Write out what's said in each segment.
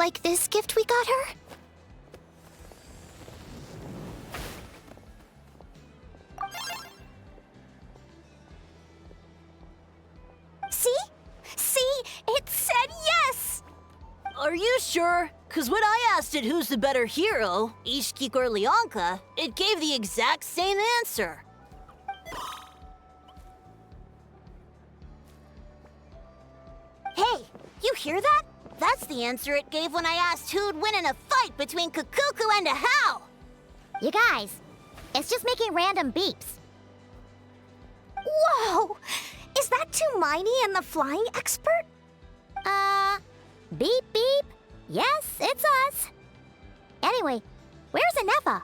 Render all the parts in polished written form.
Like this gift we got her? See? See? It said yes! Are you sure? Cause when I asked it who's the better hero, Ishiki or Leonka, it gave the exact same answer. Hey, you hear that? That's the answer it gave when I asked who'd win in a fight between Kukuku and Ahau. You guys, it's just making random beeps. Whoa! Is that Tumaini and the flying expert? Beep beep. Yes, it's us. Anyway, where's Inefa?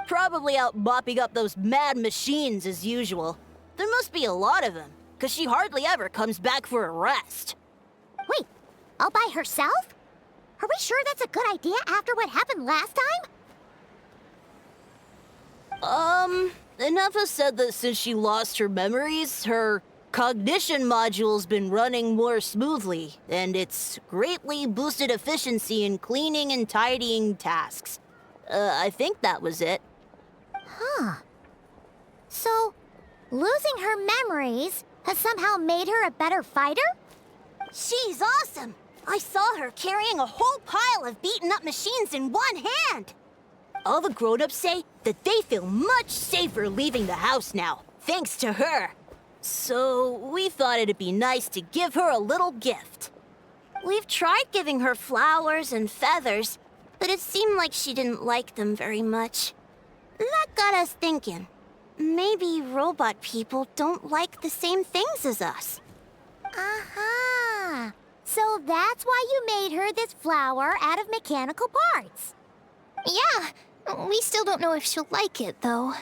Probably out mopping up those mad machines as usual. There must be a lot of them, cause she hardly ever comes back for a rest. Wait, all by herself? Are we sure that's a good idea after what happened last time? Inefa said that since she lost her memories, her cognition module's been running more smoothly, and it's greatly boosted efficiency in cleaning and tidying tasks. I think that was it. Huh. So, losing her memories has somehow made her a better fighter? She's awesome! I saw her carrying a whole pile of beaten up machines in one hand! All the grown-ups say that they feel much safer leaving the house now, thanks to her. So, we thought it'd be nice to give her a little gift. We've tried giving her flowers and feathers, but it seemed like she didn't like them very much. That got us thinking. Maybe robot people don't like the same things as us. Aha! So that's why you made her this flower out of mechanical parts. Yeah, we still don't know if she'll like it, though.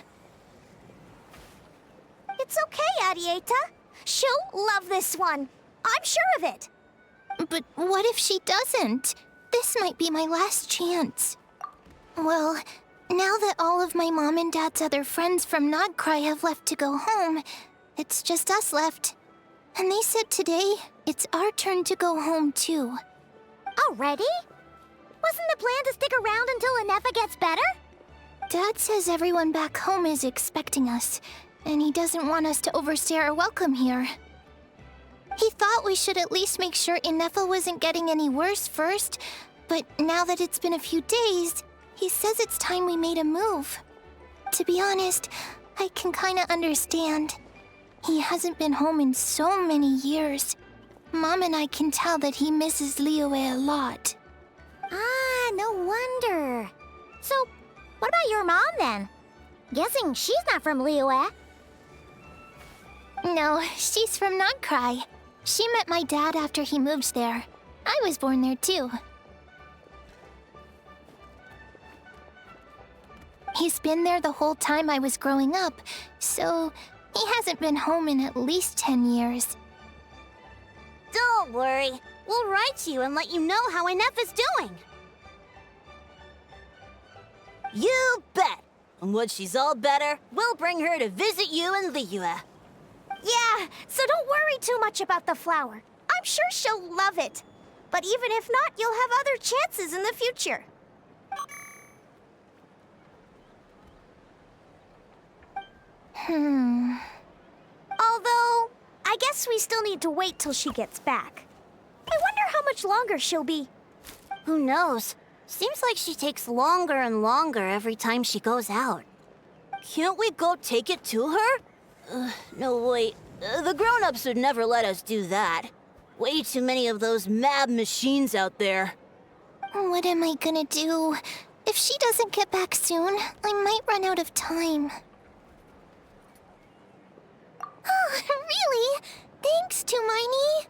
It's okay, Arieta. She'll love this one. I'm sure of it. But what if she doesn't? This might be my last chance. Well, now that all of my mom and dad's other friends from Nodcry have left to go home, it's just us left. And they said today, it's our turn to go home too. Already? Wasn't the plan to stick around until Inefa gets better? Dad says everyone back home is expecting us, and he doesn't want us to overstay our welcome here. He thought we should at least make sure Inefa wasn't getting any worse first, but now that it's been a few days, he says it's time we made a move. To be honest, I can kinda understand. He hasn't been home in so many years. Mom and I can tell that he misses Liyue a lot. Ah, no wonder. So, what about your mom then? Guessing she's not from Liyue. No, she's from Nodcry. She met my dad after he moved there. I was born there too. He's been there the whole time I was growing up, so he hasn't been home in at least 10 years. Don't worry. We'll write to you and let you know how Inefa's doing. You bet. And once she's all better, we'll bring her to visit you in Liyue. Yeah, so don't worry too much about the flower. I'm sure she'll love it. But even if not, you'll have other chances in the future. Although, I guess we still need to wait till she gets back. I wonder how much longer she'll be. Who knows? Seems like she takes longer and longer every time she goes out. Can't we go take it to her? No, wait. The grown-ups would never let us do that. Way too many of those mad machines out there. What am I gonna do? If she doesn't get back soon, I might run out of time. Oh, really? Thanks, Tumaini.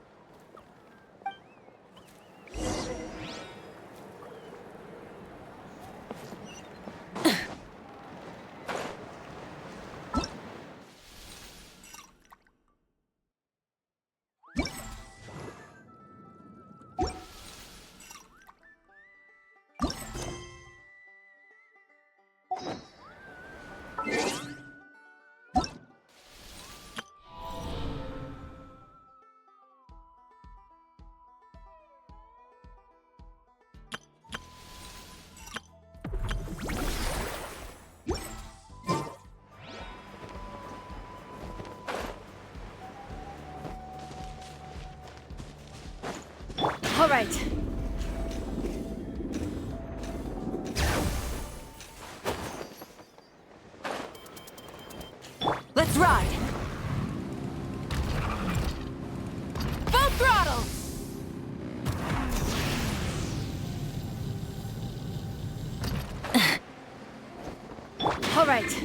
All right. Let's ride. Full throttle. All right.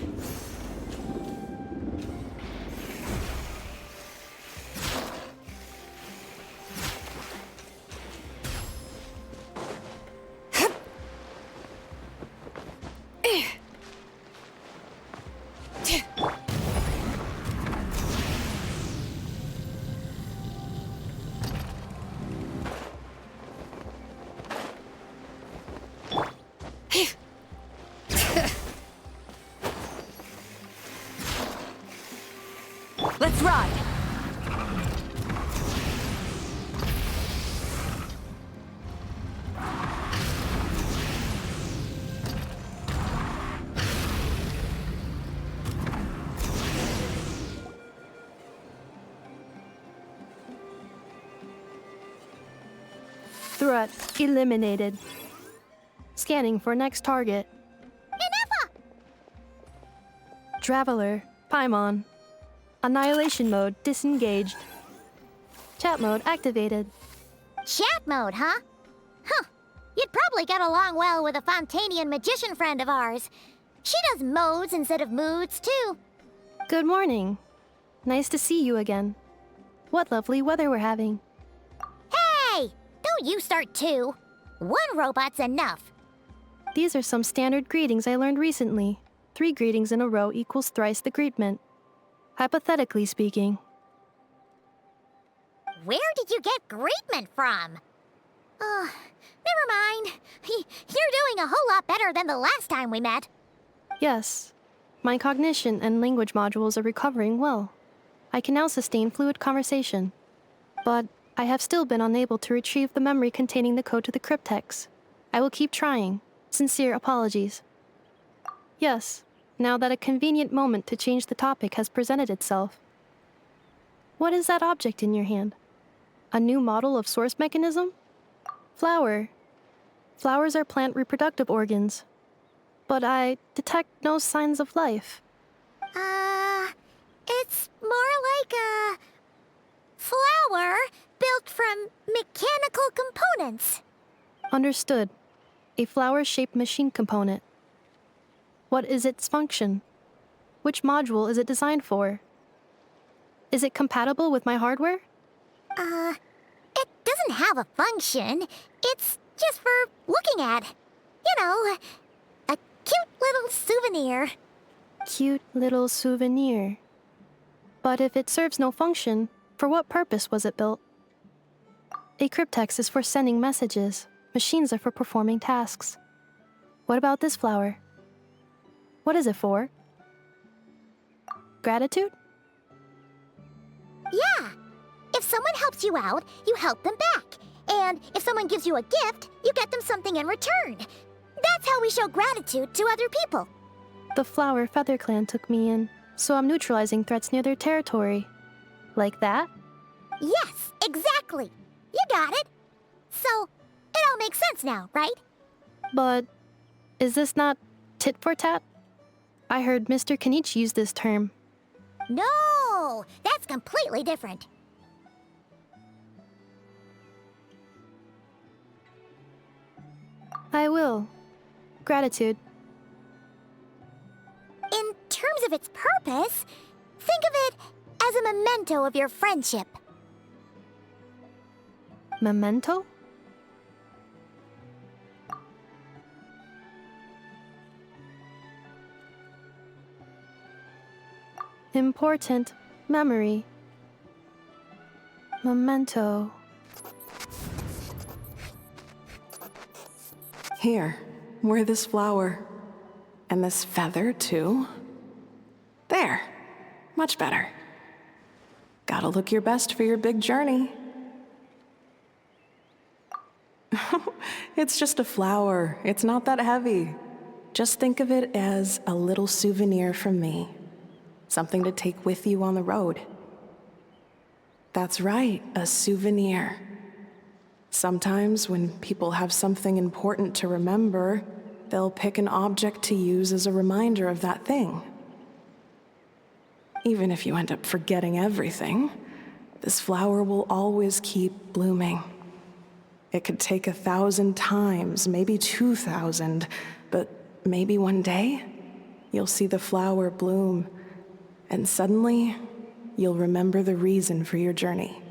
Let's ride! Threat eliminated. Scanning for next target. Traveler, Paimon. Annihilation mode disengaged. Chat mode activated. Chat mode, huh? Huh. You'd probably get along well with a Fontanian magician friend of ours. She does modes instead of moods, too. Good morning. Nice to see you again. What lovely weather we're having. Hey! Don't you start too. One robot's enough. These are some standard greetings I learned recently. 3 greetings in a row equals thrice the greetment. Hypothetically speaking. Where did you get greetment from? Never mind. You're doing a whole lot better than the last time we met. Yes. My cognition and language modules are recovering well. I can now sustain fluid conversation. But I have still been unable to retrieve the memory containing the code to the cryptex. I will keep trying. Sincere apologies. Yes, now that a convenient moment to change the topic has presented itself. What is that object in your hand? A new model of source mechanism? Flower. Flowers are plant reproductive organs. But I detect no signs of life. It's more like a flower built from mechanical components. Understood. A flower-shaped machine component. What is its function? Which module is it designed for? Is it compatible with my hardware? It doesn't have a function. It's just for looking at. You know, a cute little souvenir. Cute little souvenir. But if it serves no function, for what purpose was it built? A cryptex is for sending messages. Machines are for performing tasks. What about this flower? What is it for? Gratitude? Yeah. If someone helps you out, you help them back. And if someone gives you a gift, you get them something in return. That's how we show gratitude to other people. The Flower Feather Clan took me in, so I'm neutralizing threats near their territory. Like that? Yes, exactly. You got it. So, it all makes sense now, right? But is this not tit for tat? I heard Mr. Kenichi use this term. No, that's completely different. I will. Gratitude. In terms of its purpose, think of it as a memento of your friendship. Memento? Important memory. Memento. Here, wear this flower. And this feather, too. There. Much better. Gotta look your best for your big journey. It's just a flower. It's not that heavy. Just think of it as a little souvenir from me. Something to take with you on the road. That's right, a souvenir. Sometimes, when people have something important to remember, they'll pick an object to use as a reminder of that thing. Even if you end up forgetting everything, this flower will always keep blooming. It could take 1,000 times, maybe 2,000, but maybe one day, you'll see the flower bloom, and suddenly, you'll remember the reason for your journey.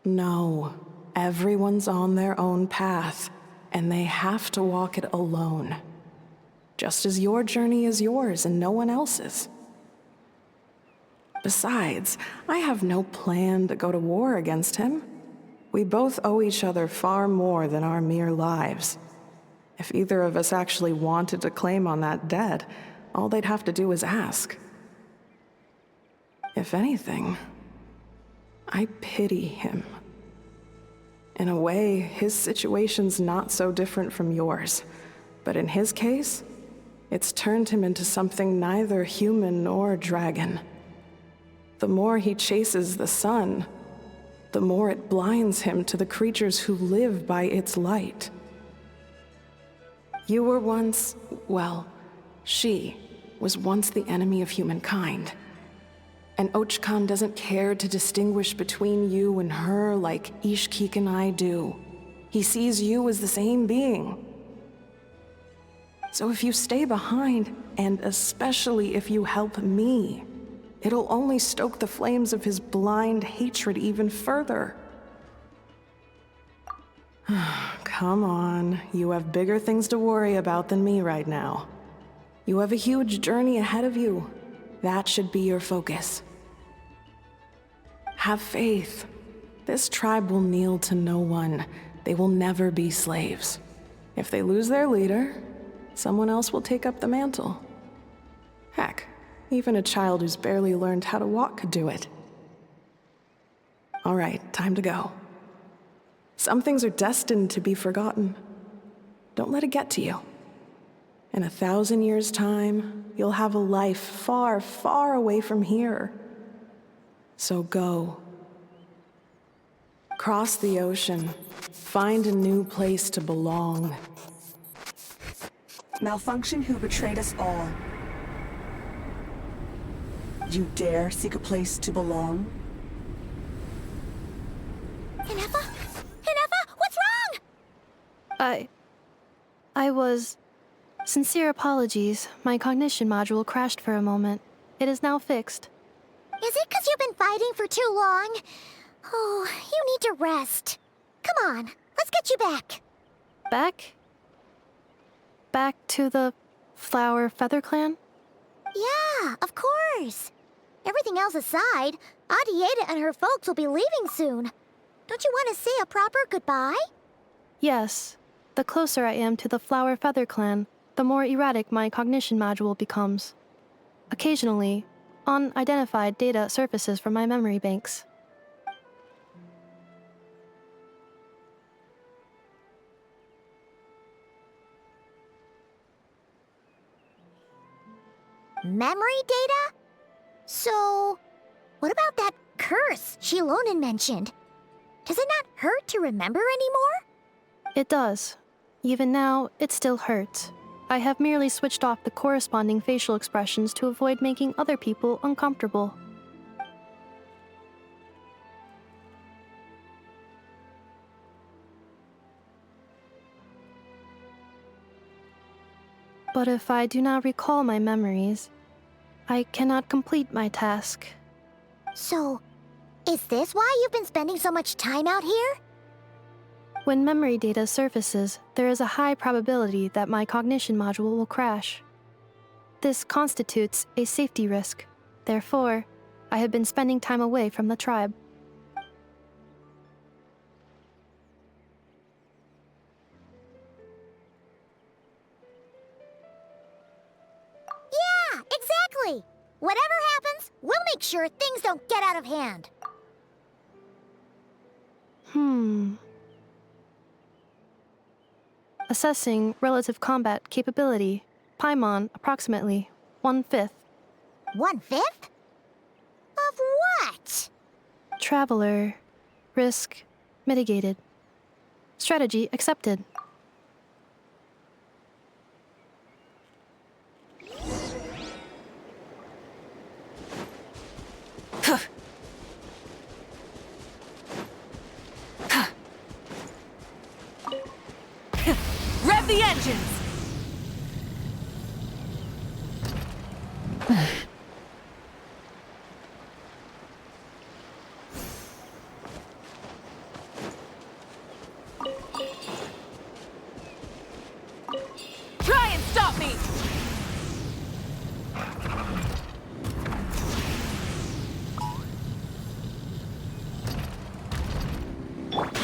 No, everyone's on their own path, and they have to walk it alone. Just as your journey is yours and no one else's. Besides, I have no plan to go to war against him. We both owe each other far more than our mere lives. If either of us actually wanted to claim on that debt, all they'd have to do is ask. If anything, I pity him. In a way, his situation's not so different from yours. But in his case, it's turned him into something neither human nor dragon. The more he chases the sun, the more it blinds him to the creatures who live by its light. You were once, well, she was once the enemy of humankind. And Ochkan doesn't care to distinguish between you and her like Ishkik and I do. He sees you as the same being. So if you stay behind, and especially if you help me, it'll only stoke the flames of his blind hatred even further. Come on, you have bigger things to worry about than me right now. You have a huge journey ahead of you. That should be your focus. Have faith. This tribe will kneel to no one. They will never be slaves. If they lose their leader, someone else will take up the mantle. Heck, even a child who's barely learned how to walk could do it. All right, time to go. Some things are destined to be forgotten. Don't let it get to you. In 1,000 years' time, you'll have a life far, far away from here. So go. Cross the ocean. Find a new place to belong. Malfunction who betrayed us all. You dare seek a place to belong? Inefa? Inefa, what's wrong? I was... Sincere apologies. My cognition module crashed for a moment. It is now fixed. Is it because you've been fighting for too long? Oh, you need to rest. Come on, let's get you back. Back? Back to the Flower Feather Clan? Yeah, of course. Everything else aside, Adieta and her folks will be leaving soon. Don't you want to say a proper goodbye? Yes. The closer I am to the Flower Feather Clan, the more erratic my cognition module becomes. Occasionally, unidentified data surfaces from my memory banks. Memory data? So, what about that curse Shilonen mentioned? Does it not hurt to remember anymore? It does. Even now, it still hurts. I have merely switched off the corresponding facial expressions to avoid making other people uncomfortable. But if I do not recall my memories, I cannot complete my task. So, is this why you've been spending so much time out here? When memory data surfaces, there is a high probability that my cognition module will crash. This constitutes a safety risk. Therefore, I have been spending time away from the tribe. Yeah, exactly! Whatever happens, we'll make sure things don't get out of hand. Assessing relative combat capability. Paimon, approximately 1/5. 1/5? Of what? Traveler. Risk Mitigated. Strategy accepted. Rev the engines! Try and stop me!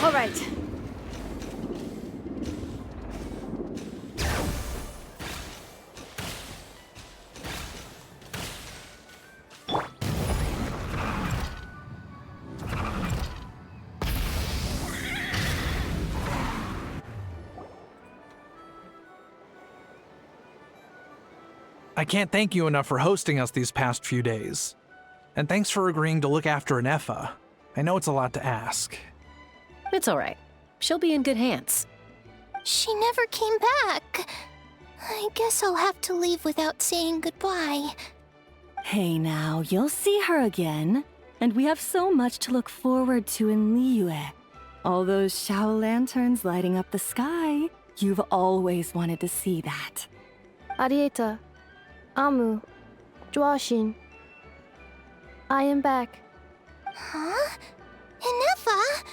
All right. I can't thank you enough for hosting us these past few days. And thanks for agreeing to look after Nefa. I know it's a lot to ask. It's all right. She'll be in good hands. She never came back. I guess I'll have to leave without saying goodbye. Hey now, you'll see her again. And we have so much to look forward to in Liyue. All those Shao lanterns lighting up the sky. You've always wanted to see that. Arieta. Amu. Joashin. I am back. Huh? Inefa?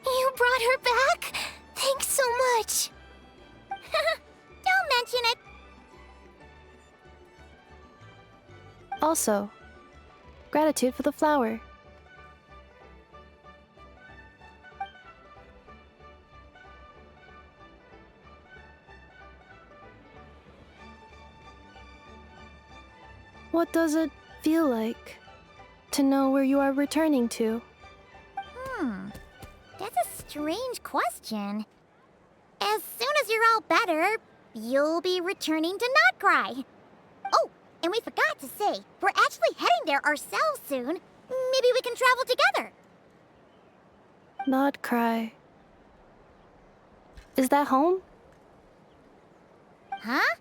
You brought her back? Thanks so much. Don't mention it. Also, gratitude for the flower. What does it feel like to know where you are returning to? That's a strange question. As soon as you're all better, you'll be returning to Notcry. Oh, and we forgot to say, we're actually heading there ourselves soon. Maybe we can travel together. Not cry. Is that home? Huh?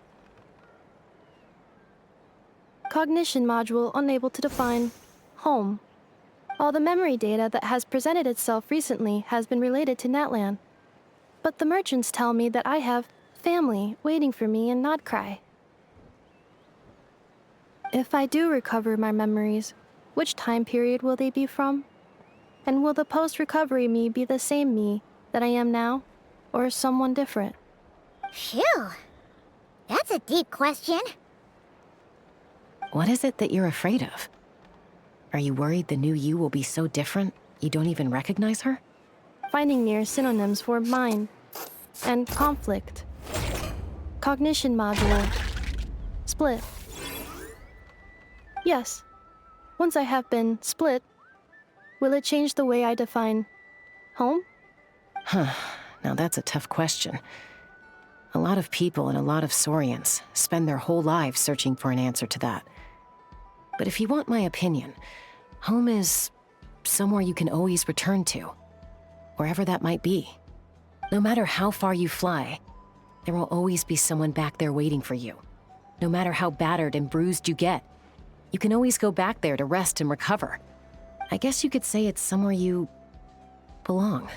Cognition module unable to define home. All the memory data that has presented itself recently has been related to Natlan. But the merchants tell me that I have family waiting for me in Notcry. If I do recover my memories, which time period will they be from? And will the post-recovery me be the same me that I am now, or someone different? Phew. That's a deep question. What is it that you're afraid of? Are you worried the new you will be so different you don't even recognize her? Finding near synonyms for mind and conflict. Cognition module. Split. Yes. Once I have been split, will it change the way I define home? Huh. Now that's a tough question. A lot of people and a lot of Saurians spend their whole lives searching for an answer to that. But if you want my opinion, home is somewhere you can always return to, wherever that might be. No matter how far you fly, there will always be someone back there waiting for you. No matter how battered and bruised you get, you can always go back there to rest and recover. I guess you could say it's somewhere you belong.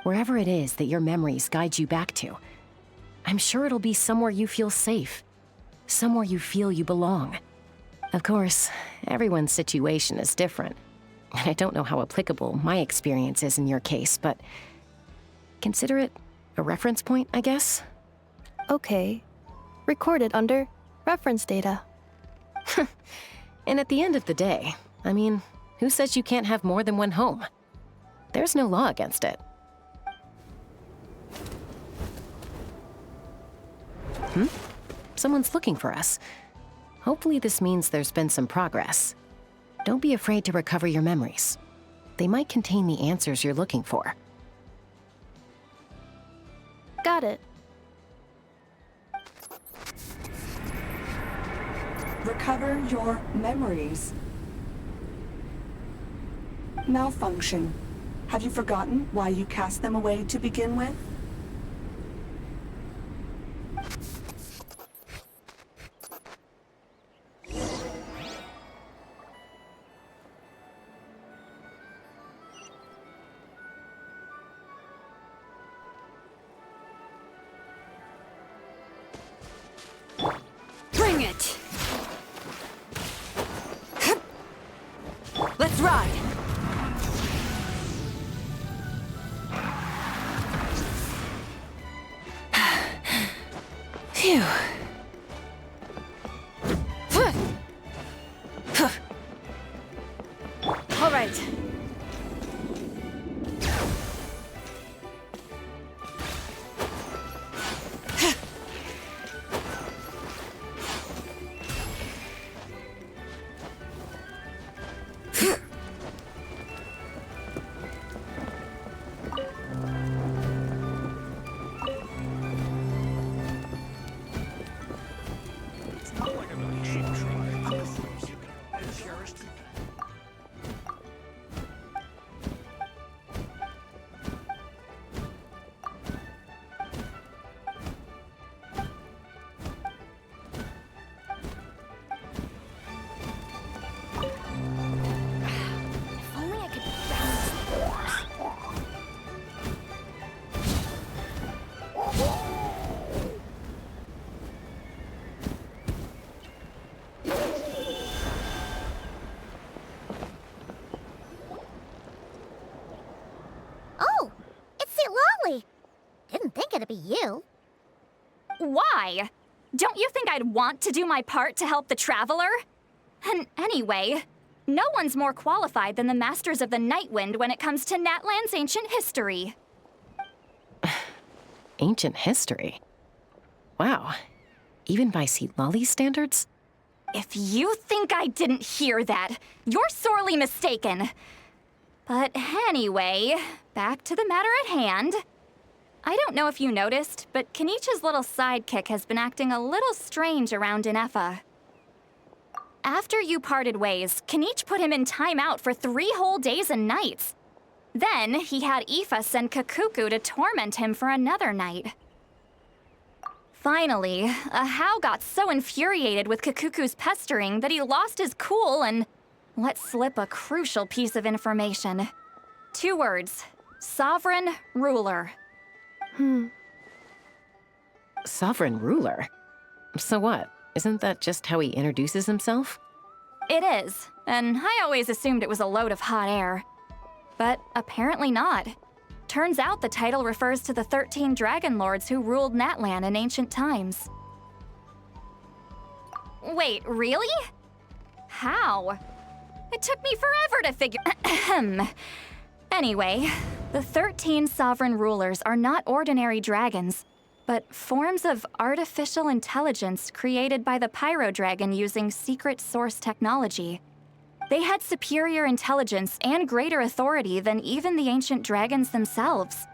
Wherever it is that your memories guide you back to, I'm sure it'll be somewhere you feel safe. Somewhere you feel you belong. Of course, everyone's situation is different. And I don't know how applicable my experience is in your case, but consider it a reference point, I guess? Okay. Recorded under reference data. And at the end of the day, I mean, who says you can't have more than one home? There's no law against it. Someone's looking for us. Hopefully this means there's been some progress. Don't be afraid to recover your memories. They might contain the answers you're looking for. Got it. Recover your memories. Malfunction. Have you forgotten why you cast them away to begin with? Bring it! Let's ride! Phew. All right. Oh, it's Lolly. Didn't think it'd be you. Why? Don't you think I'd want to do my part to help the Traveler? And anyway, no one's more qualified than the Masters of the Nightwind when it comes to Natlan's ancient history. Ancient history? Wow. Even by Lolly's standards? If you think I didn't hear that, you're sorely mistaken. But anyway, back to the matter at hand. I don't know if you noticed, but Kenichi's little sidekick has been acting a little strange around Ineffa. After you parted ways, Kenichi put him in timeout for 3 whole days and nights. Then he had Aoife send Kakuku to torment him for another night. Finally, Ahau got so infuriated with Kakuku's pestering that he lost his cool and let slip a crucial piece of information. 2 words: Sovereign Ruler. Sovereign ruler? So what? Isn't that just how he introduces himself? It is, and I always assumed it was a load of hot air. But apparently not. Turns out the title refers to the 13 Dragon Lords who ruled Natlan in ancient times. Wait, really? How? It took me forever to figure. Anyway, the 13 sovereign rulers are not ordinary dragons, but forms of artificial intelligence created by the Pyro Dragon using secret source technology. They had superior intelligence and greater authority than even the ancient dragons themselves.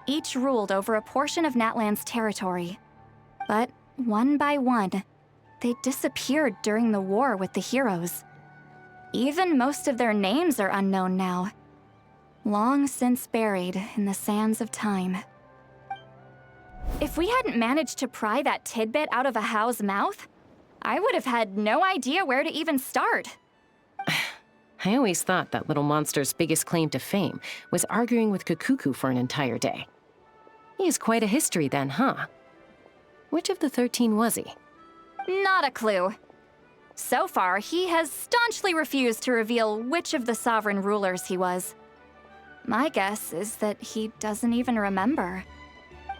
Each ruled over a portion of Natlan's territory. But one by one, they disappeared during the war with the heroes. Even most of their names are unknown now. Long since buried in the sands of time. If we hadn't managed to pry that tidbit out of Ahau's mouth, I would have had no idea where to even start. I always thought that little monster's biggest claim to fame was arguing with Kakuku for an entire day. He has quite a history then, huh? Which of the 13 was he? Not a clue. So far, he has staunchly refused to reveal which of the sovereign rulers he was. My guess is that he doesn't even remember.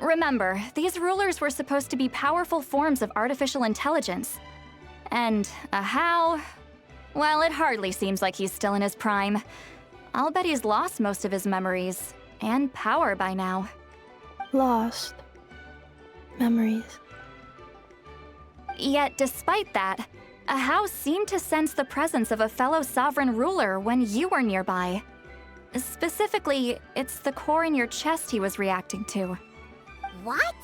Remember, these rulers were supposed to be powerful forms of artificial intelligence. And Ahau, well, it hardly seems like he's still in his prime. I'll bet he's lost most of his memories and power by now. Lost. Memories. Yet, despite that, Ahau seemed to sense the presence of a fellow sovereign ruler when you were nearby. Specifically, it's the core in your chest he was reacting to. What?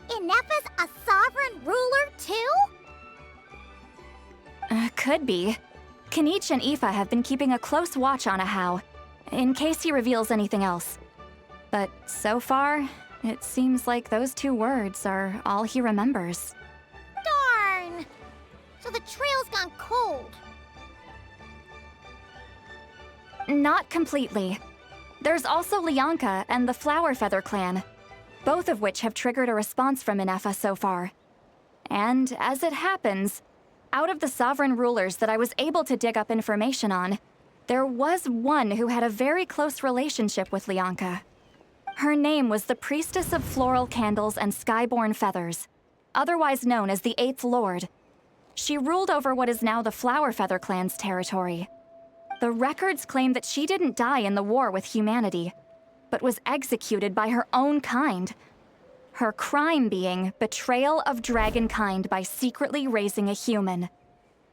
Ineffa's a sovereign ruler too? Could be. Kanich and Aoife have been keeping a close watch on Ahau, in case he reveals anything else. But so far, it seems like those 2 words are all he remembers. Darn! So the trail's gone cold. Not completely. There's also Lianka and the Flower Feather clan, both of which have triggered a response from Inefa so far. And as it happens, out of the sovereign rulers that I was able to dig up information on, there was one who had a very close relationship with Lianka. Her name was the Priestess of Floral Candles and Skyborn Feathers, otherwise known as the Eighth Lord. She ruled over what is now the Flower Feather clan's territory. The records claim that she didn't die in the war with humanity, but was executed by her own kind. Her crime being betrayal of dragonkind by secretly raising a human.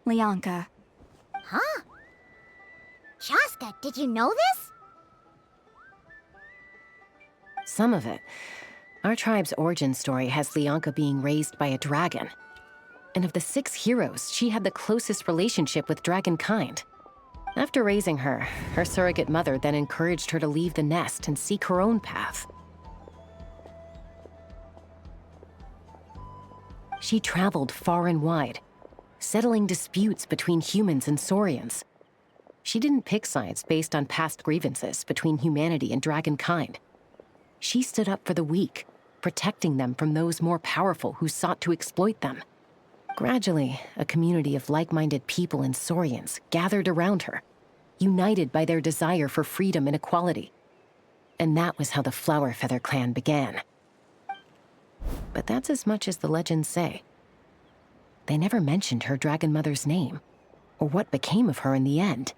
Lianka. Huh? Shaska, did you know this? Some of it. Our tribe's origin story has Lianka being raised by a dragon. And of the 6 heroes, she had the closest relationship with dragonkind. After raising her, her surrogate mother then encouraged her to leave the nest and seek her own path. She traveled far and wide, settling disputes between humans and Saurians. She didn't pick sides based on past grievances between humanity and dragonkind. She stood up for the weak, protecting them from those more powerful who sought to exploit them. Gradually, a community of like-minded people and Saurians gathered around her, united by their desire for freedom and equality. And that was how the Flower Feather clan began. But that's as much as the legends say. They never mentioned her dragon mother's name, or what became of her in the end.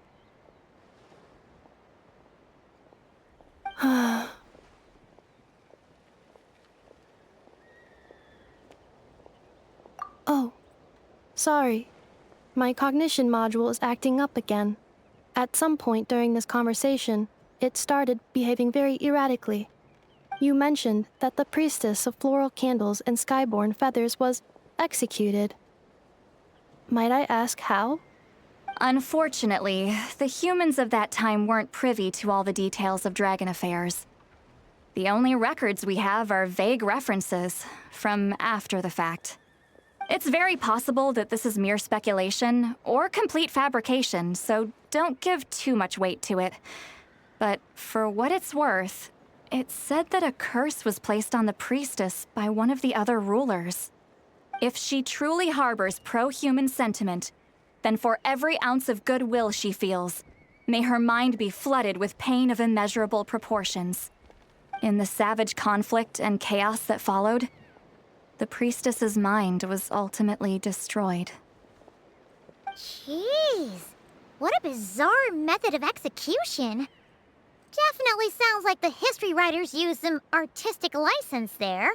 Oh, sorry. My cognition module is acting up again. At some point during this conversation, it started behaving very erratically. You mentioned that the Priestess of Floral Candles and Skyborn Feathers was executed. Might I ask how? Unfortunately, the humans of that time weren't privy to all the details of dragon affairs. The only records we have are vague references from after the fact. It's very possible that this is mere speculation or complete fabrication, so don't give too much weight to it. But for what it's worth, it's said that a curse was placed on the priestess by one of the other rulers. If she truly harbors pro-human sentiment, then for every ounce of goodwill she feels, may her mind be flooded with pain of immeasurable proportions. In the savage conflict and chaos that followed, the priestess's mind was ultimately destroyed. Jeez, what a bizarre method of execution. Definitely sounds like the history writers used some artistic license there.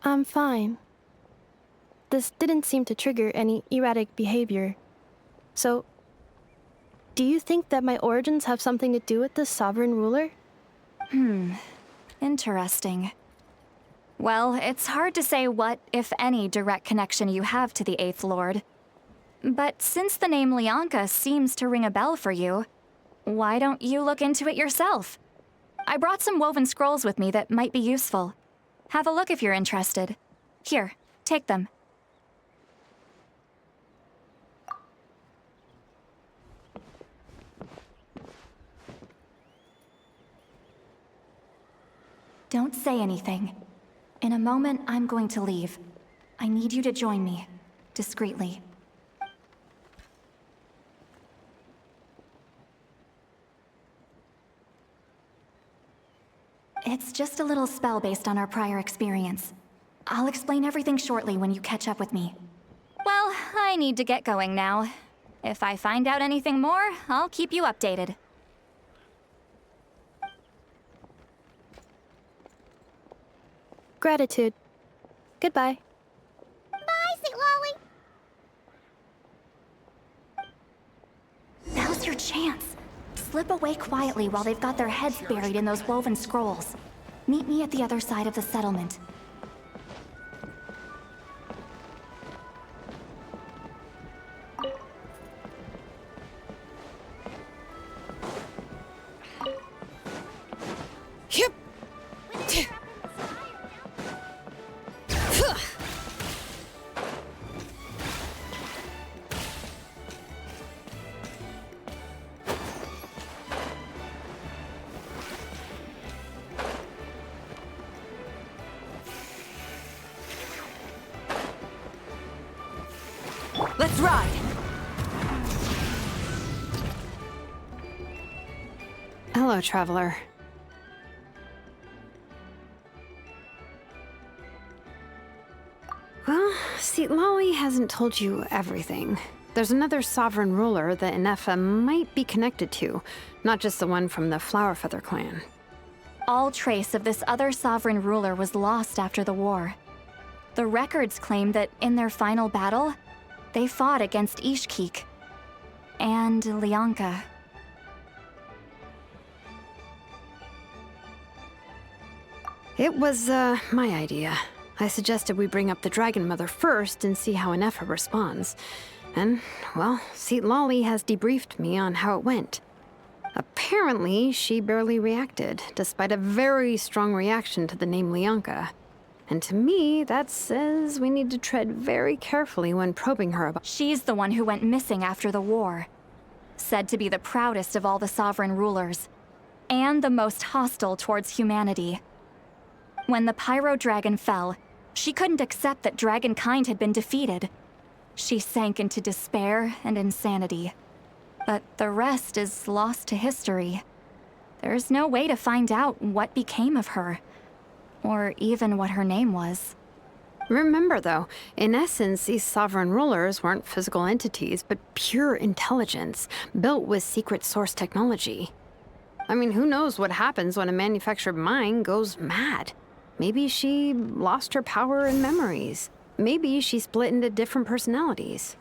I'm fine. This didn't seem to trigger any erratic behavior. So, do you think that my origins have something to do with this sovereign ruler? Interesting. Well, it's hard to say what, if any, direct connection you have to the Eighth Lord. But since the name Lianka seems to ring a bell for you, why don't you look into it yourself? I brought some woven scrolls with me that might be useful. Have a look if you're interested. Here, take them. Don't say anything. In a moment, I'm going to leave. I need you to join me, discreetly. It's just a little spell based on our prior experience. I'll explain everything shortly when you catch up with me. Well, I need to get going now. If I find out anything more, I'll keep you updated. Gratitude. Goodbye. Bye, St. Lolly. Now's your chance. Slip away quietly while they've got their heads buried in those woven scrolls. Meet me at the other side of the settlement. Let's ride! Hello, traveler. Well, see, Lolly hasn't told you everything. There's another sovereign ruler that Inefa might be connected to, not just the one from the Flowerfeather clan. All trace of this other sovereign ruler was lost after the war. The records claim that in their final battle, they fought against Ishkik and Lianka. It was, my idea. I suggested we bring up the Dragon Mother first and see how Inefa responds. And, well, Seat Lolly has debriefed me on how it went. Apparently, she barely reacted, despite a very strong reaction to the name Lianka. And to me, that says we need to tread very carefully when probing her about— She's the one who went missing after the war. Said to be the proudest of all the sovereign rulers, and the most hostile towards humanity. When the Pyro Dragon fell, she couldn't accept that dragonkind had been defeated. She sank into despair and insanity. But the rest is lost to history. There's no way to find out what became of her, or even what her name was. Remember, though, in essence, these sovereign rulers weren't physical entities, but pure intelligence, built with secret source technology. I mean, who knows what happens when a manufactured mind goes mad? Maybe she lost her power and memories. Maybe she split into different personalities.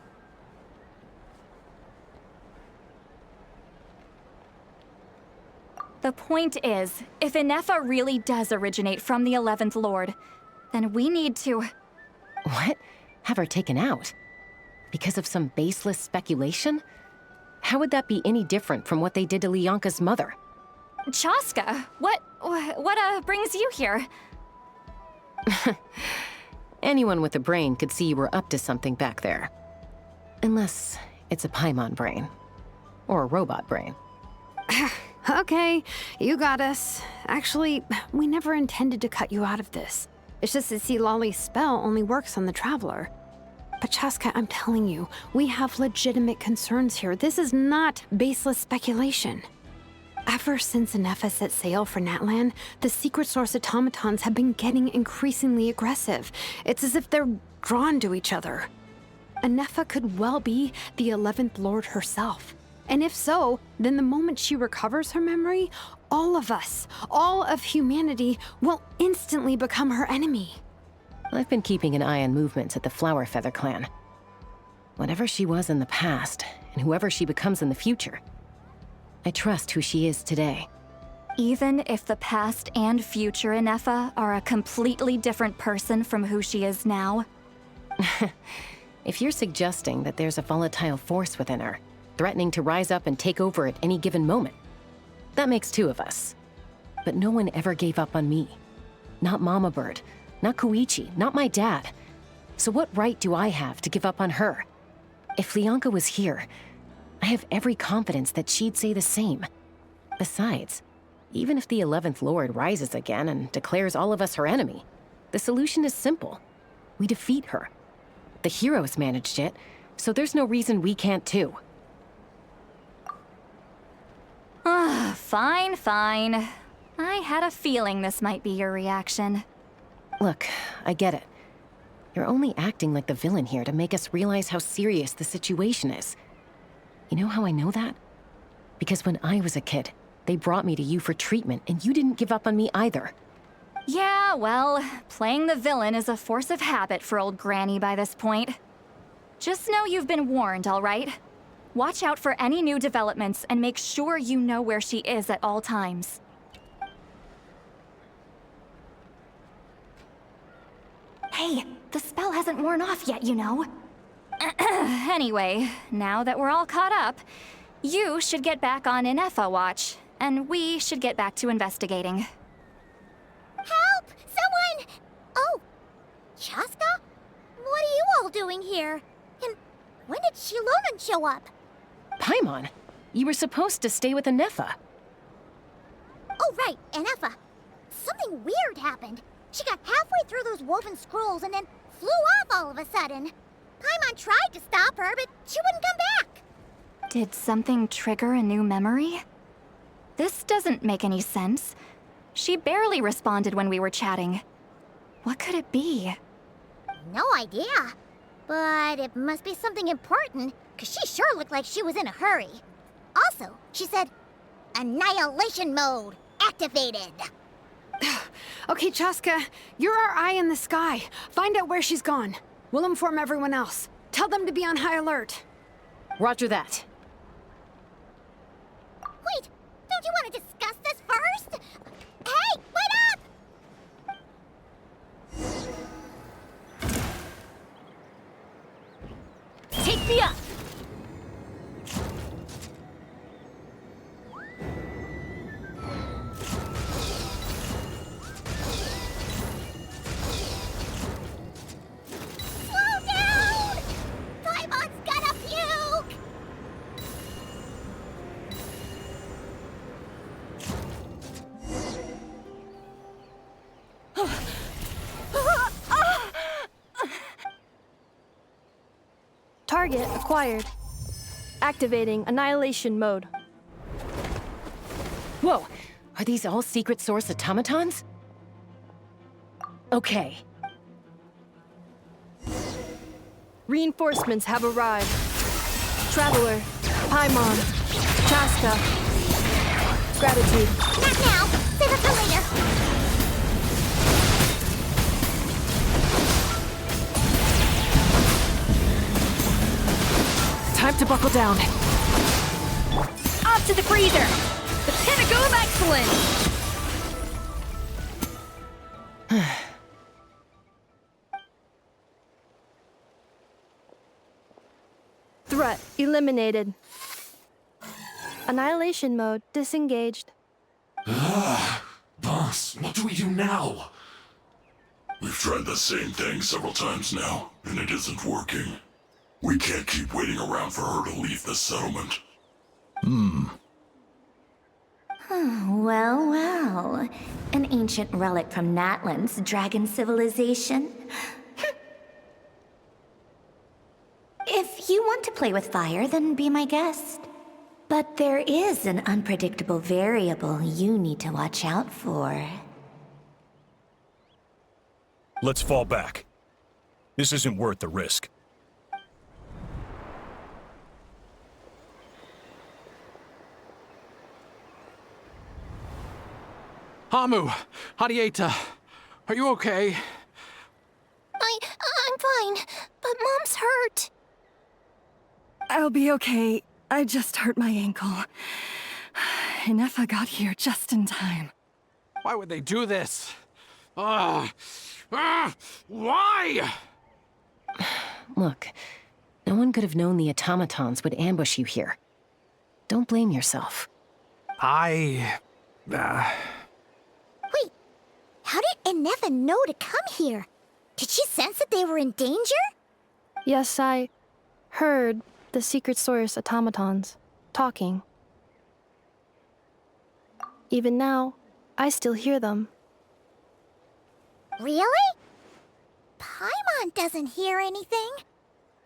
The point is, if Inefa really does originate from the 11th Lord, then we need to— What? Have her taken out? Because of some baseless speculation? How would that be any different from what they did to Lianka's mother? Chaska, what brings you here? Anyone with a brain could see you were up to something back there. Unless it's a Paimon brain. Or a robot brain. Okay, you got us. Actually, we never intended to cut you out of this. It's just that Lolly's spell only works on the Traveler. But Chaska, I'm telling you, we have legitimate concerns here. This is not baseless speculation. Ever since Inefa set sail for Natlan, the secret source automatons have been getting increasingly aggressive. It's as if they're drawn to each other. Inefa could well be the 11th Lord herself. And if so, then the moment she recovers her memory, all of us, all of humanity, will instantly become her enemy. I've been keeping an eye on movements at the Flowerfeather clan. Whatever she was in the past, and whoever she becomes in the future, I trust who she is today. Even if the past and future Inefa are a completely different person from who she is now? If you're suggesting that there's a volatile force within her, threatening to rise up and take over at any given moment, that makes two of us. But no one ever gave up on me. Not Mama Bird, not Koichi, not my dad. So what right do I have to give up on her? If Lianka was here, I have every confidence that she'd say the same. Besides, even if the 11th Lord rises again and declares all of us her enemy, the solution is simple. We defeat her. The heroes managed it, so there's no reason we can't too. Fine, fine. I had a feeling this might be your reaction. Look, I get it. You're only acting like the villain here to make us realize how serious the situation is. You know how I know that? Because when I was a kid, they brought me to you for treatment, and you didn't give up on me either. Yeah, well, playing the villain is a force of habit for old Granny by this point. Just know you've been warned, all right? Watch out for any new developments and make sure you know where she is at all times. Hey, the spell hasn't worn off yet, you know. Anyway, now that we're all caught up, you should get back on Inefa watch, and we should get back to investigating. Help! Someone! Oh, Chaska? still doing here? And when did Shilonan show up? Paimon, you were supposed to stay with Anefa. Oh, right, Anefa. Something weird happened. She got halfway through those woven scrolls and then flew off all of a sudden. Paimon tried to stop her, but she wouldn't come back. Did something trigger a new memory? This doesn't make any sense. She barely responded when we were chatting. What could it be? No idea. But it must be something important, because she sure looked like she was in a hurry. Also, she said, Annihilation mode activated. Okay, Chaska, you're our eye in the sky. Find out where she's gone. We'll inform everyone else. Tell them to be on high alert. Roger that. Wait, don't you want to discuss this first? Hey, wait up! Take me up! Slow down! Paimon's gonna puke! Target acquired. Activating annihilation mode. Whoa, are these all secret source automatons? Okay. Reinforcements have arrived. Traveler, Paimon, Chaska. Gratitude. Not now! Save it for later! Time to buckle down. Off to the freezer! The pinnacle of excellence! Threat eliminated. Annihilation mode disengaged. Boss, what do we do now? We've tried the same thing several times now, and it isn't working. We can't keep waiting around for her to leave the settlement. Well, well. An ancient relic from Natlan's dragon civilization. If you want to play with fire, then be my guest. But there is an unpredictable variable you need to watch out for. Let's fall back. This isn't worth the risk. Hamu, Hadieta, are you okay? I'm fine, but Mom's hurt. I'll be okay. I just hurt my ankle. Anefa got here just in time. Why would they do this? Why? Look, no one could have known the automatons would ambush you here. Don't blame yourself. Wait, how did Anefa know to come here? Did she sense that they were in danger? Yes, I heard the secret source automatons talking. Even now, I still hear them. Really? Paimon doesn't hear anything.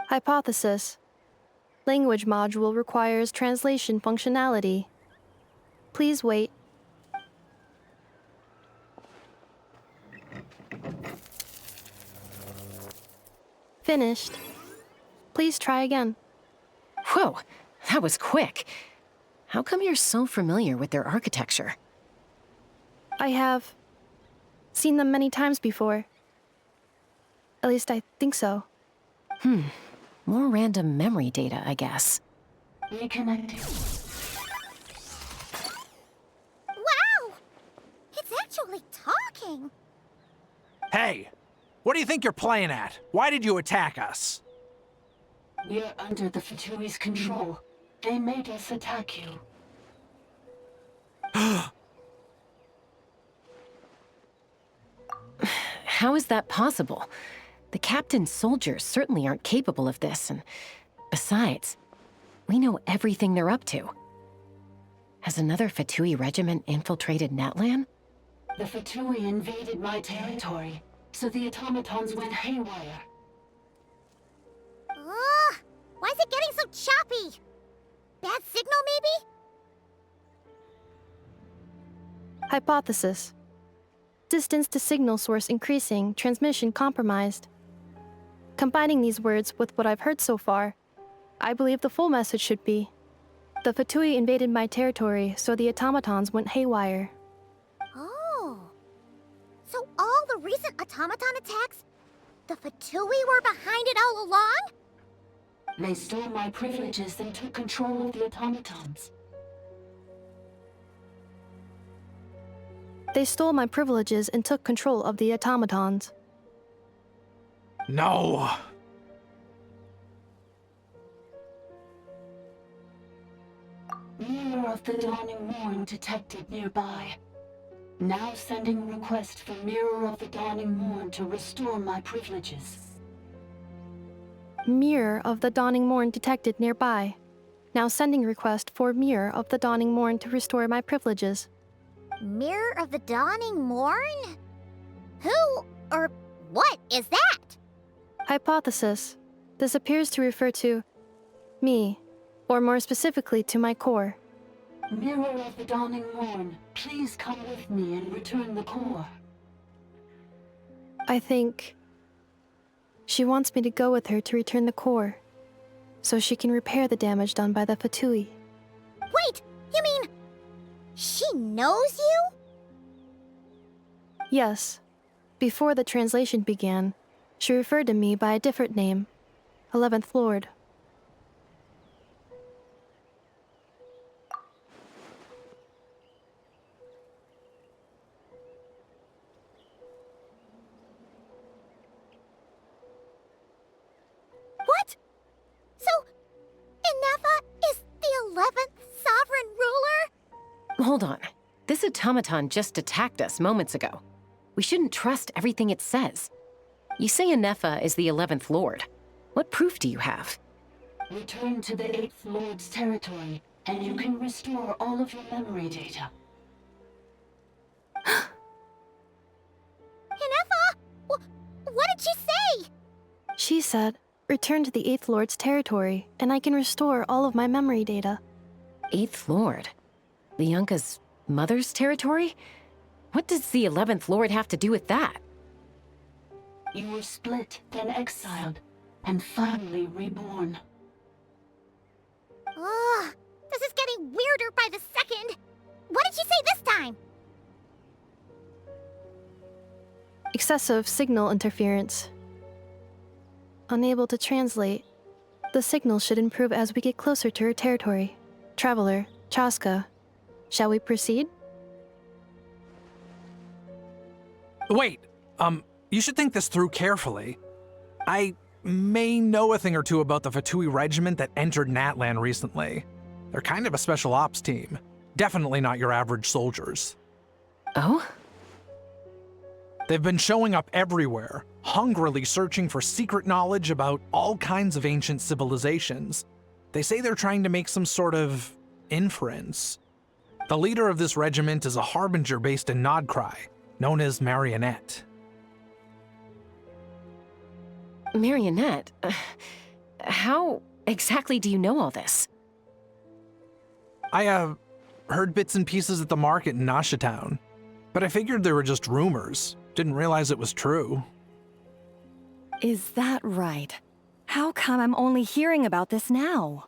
Hypothesis. Language module requires translation functionality. Please wait. Finished. Please try again. Whoa, that was quick. How come you're so familiar with their architecture? I have seen them many times before. At least I think so. More random memory data, I guess. Reconnecting. Wow! It's actually talking. Hey, what do you think you're playing at? Why did you attack us? We're under the Fatui's control. They made us attack you. How is that possible? The captain's soldiers certainly aren't capable of this, and besides, we know everything they're up to. Has another Fatui regiment infiltrated Natlan? The Fatui invaded my territory, so the automatons went haywire. Ugh! Why is it getting so choppy? Bad signal, maybe? Hypothesis. Distance to signal source increasing, transmission compromised. Combining these words with what I've heard so far, I believe the full message should be, the Fatui invaded my territory, so the automatons went haywire. Oh. So all the recent automaton attacks, the Fatui were behind it all along? They stole my privileges and took control of the automatons. They stole my privileges and took control of the automatons. No! Mirror of the Dawning Morn detected nearby. Now sending request for Mirror of the Dawning Morn to restore my privileges. Mirror of the Dawning Morn detected nearby. Now sending request for Mirror of the Dawning Morn to restore my privileges. Mirror of the Dawning Morn? Who or what is that? Hypothesis. This appears to refer to me, or more specifically to my core. Mirror of the Dawning Morn, please come with me and return the core. I think she wants me to go with her to return the core, so she can repair the damage done by the Fatui. Wait, you mean she knows you? Yes. Before the translation began, she referred to me by a different name, 11th Lord. What? So, Inefa is the 11th sovereign ruler? Hold on. This automaton just attacked us moments ago. We shouldn't trust everything it says. You say Inefa is the 11th Lord. What proof do you have? Return to the 8th Lord's territory, and you can restore all of your memory data. Inefa? What did she say? She said, return to the 8th Lord's territory, and I can restore all of my memory data. 8th Lord? The Yunka's mother's territory? What does the 11th Lord have to do with that? You were split, then exiled, and finally reborn. Ugh, this is getting weirder by the second. What did she say this time? Excessive signal interference. Unable to translate. The signal should improve as we get closer to her territory. Traveler, Chaska, shall we proceed? Wait, you should think this through carefully. I may know a thing or two about the Fatui regiment that entered Natlan recently. They're kind of a special ops team. Definitely not your average soldiers. Oh? They've been showing up everywhere, hungrily searching for secret knowledge about all kinds of ancient civilizations. They say they're trying to make some sort of inference. The leader of this regiment is a harbinger based in Nodcry, known as Marionette. Marionette? How exactly do you know all this? I, heard bits and pieces at the market in Nasha Town, but I figured they were just rumors. Didn't realize it was true. Is that right? How come I'm only hearing about this now?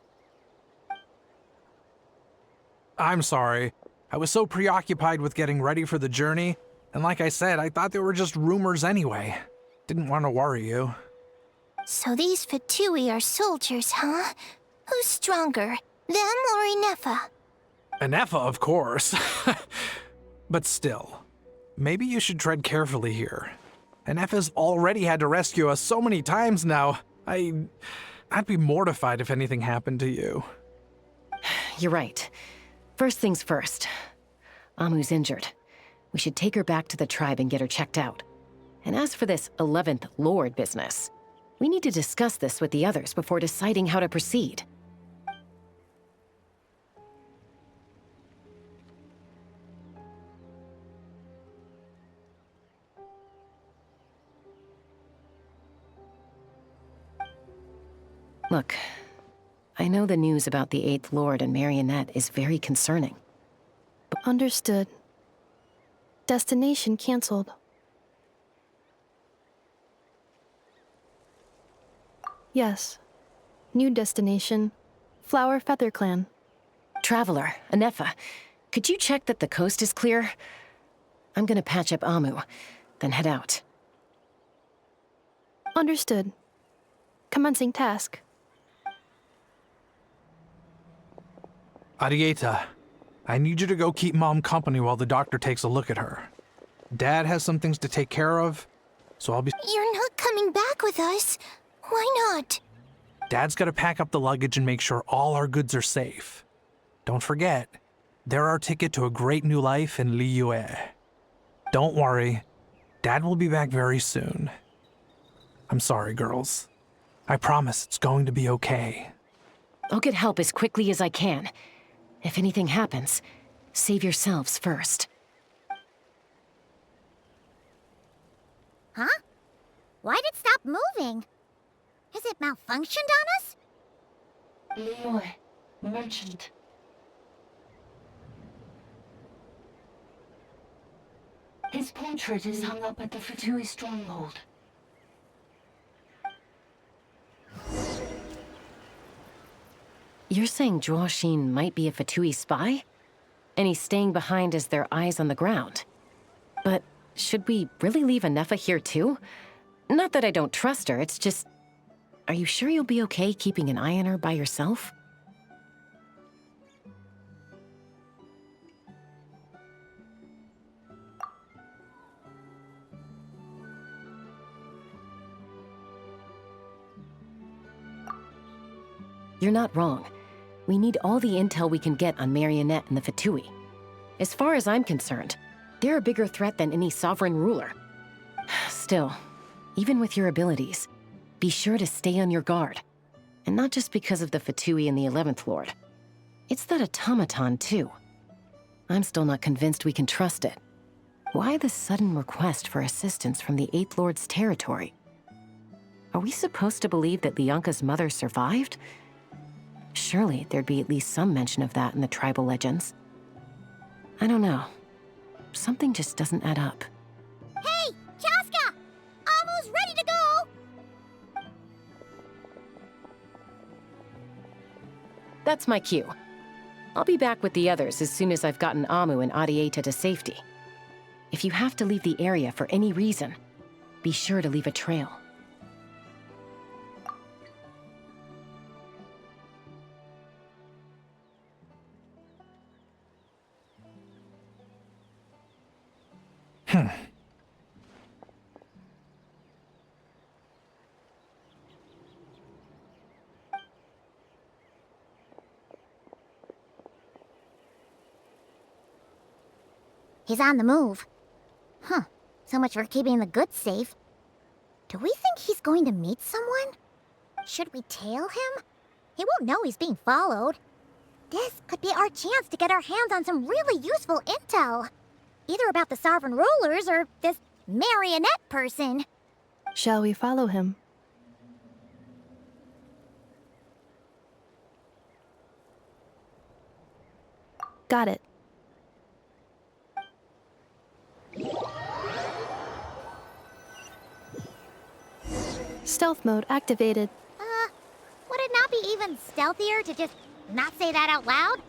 I'm sorry. I was so preoccupied with getting ready for the journey, and like I said, I thought they were just rumors anyway. Didn't want to worry you. So these Fatui are soldiers, huh? Who's stronger, them or Inefa? Inefa, of course. But still, maybe you should tread carefully here. Inefa's already had to rescue us so many times now. I'd be mortified if anything happened to you. You're right. First things first. Amu's injured. We should take her back to the tribe and get her checked out. And as for this 11th Lord business, we need to discuss this with the others before deciding how to proceed. Look, I know the news about the 8th Lord and Marionette is very concerning. Understood. Destination canceled. Yes. New destination. Flower Feather Clan. Traveler, Anefa, could you check that the coast is clear? I'm gonna patch up Amu, then head out. Understood. Commencing task. Arieta, I need you to go keep Mom company while the doctor takes a look at her. Dad has some things to take care of, so I'll be... You're not coming back with us. Why not? Dad's gotta pack up the luggage and make sure all our goods are safe. Don't forget, they're our ticket to a great new life in Liyue. Don't worry, Dad will be back very soon. I'm sorry, girls. I promise it's going to be okay. I'll get help as quickly as I can. If anything happens, save yourselves first. Huh? Why'd it stop moving? Has it malfunctioned on us? Liyue, merchant. His portrait is hung up at the Fatui stronghold. You're saying Zhuo Xin might be a Fatui spy? And he's staying behind as their eyes on the ground. But should we really leave Anefa here too? Not that I don't trust her, it's just... Are you sure you'll be okay keeping an eye on her by yourself? You're not wrong. We need all the intel we can get on Marionette and the Fatui. As far as I'm concerned, they're a bigger threat than any sovereign ruler. Still, even with your abilities, be sure to stay on your guard. And not just because of the Fatui and the 11th Lord. It's that automaton, too. I'm still not convinced we can trust it. Why the sudden request for assistance from the 8th Lord's territory? Are we supposed to believe that Lianka's mother survived? Surely there'd be at least some mention of that in the tribal legends. I don't know. Something just doesn't add up. Hey, Chaska! Amu's ready to go! That's my cue. I'll be back with the others as soon as I've gotten Amu and Arieta to safety. If you have to leave the area for any reason, be sure to leave a trail. He's on the move. Huh. So much for keeping the goods safe. Do we think he's going to meet someone? Should we tail him? He won't know he's being followed. This could be our chance to get our hands on some really useful intel. Either about the sovereign rulers or this marionette person. Shall we follow him? Got it. Stealth mode activated. Would it not be even stealthier to just not say that out loud?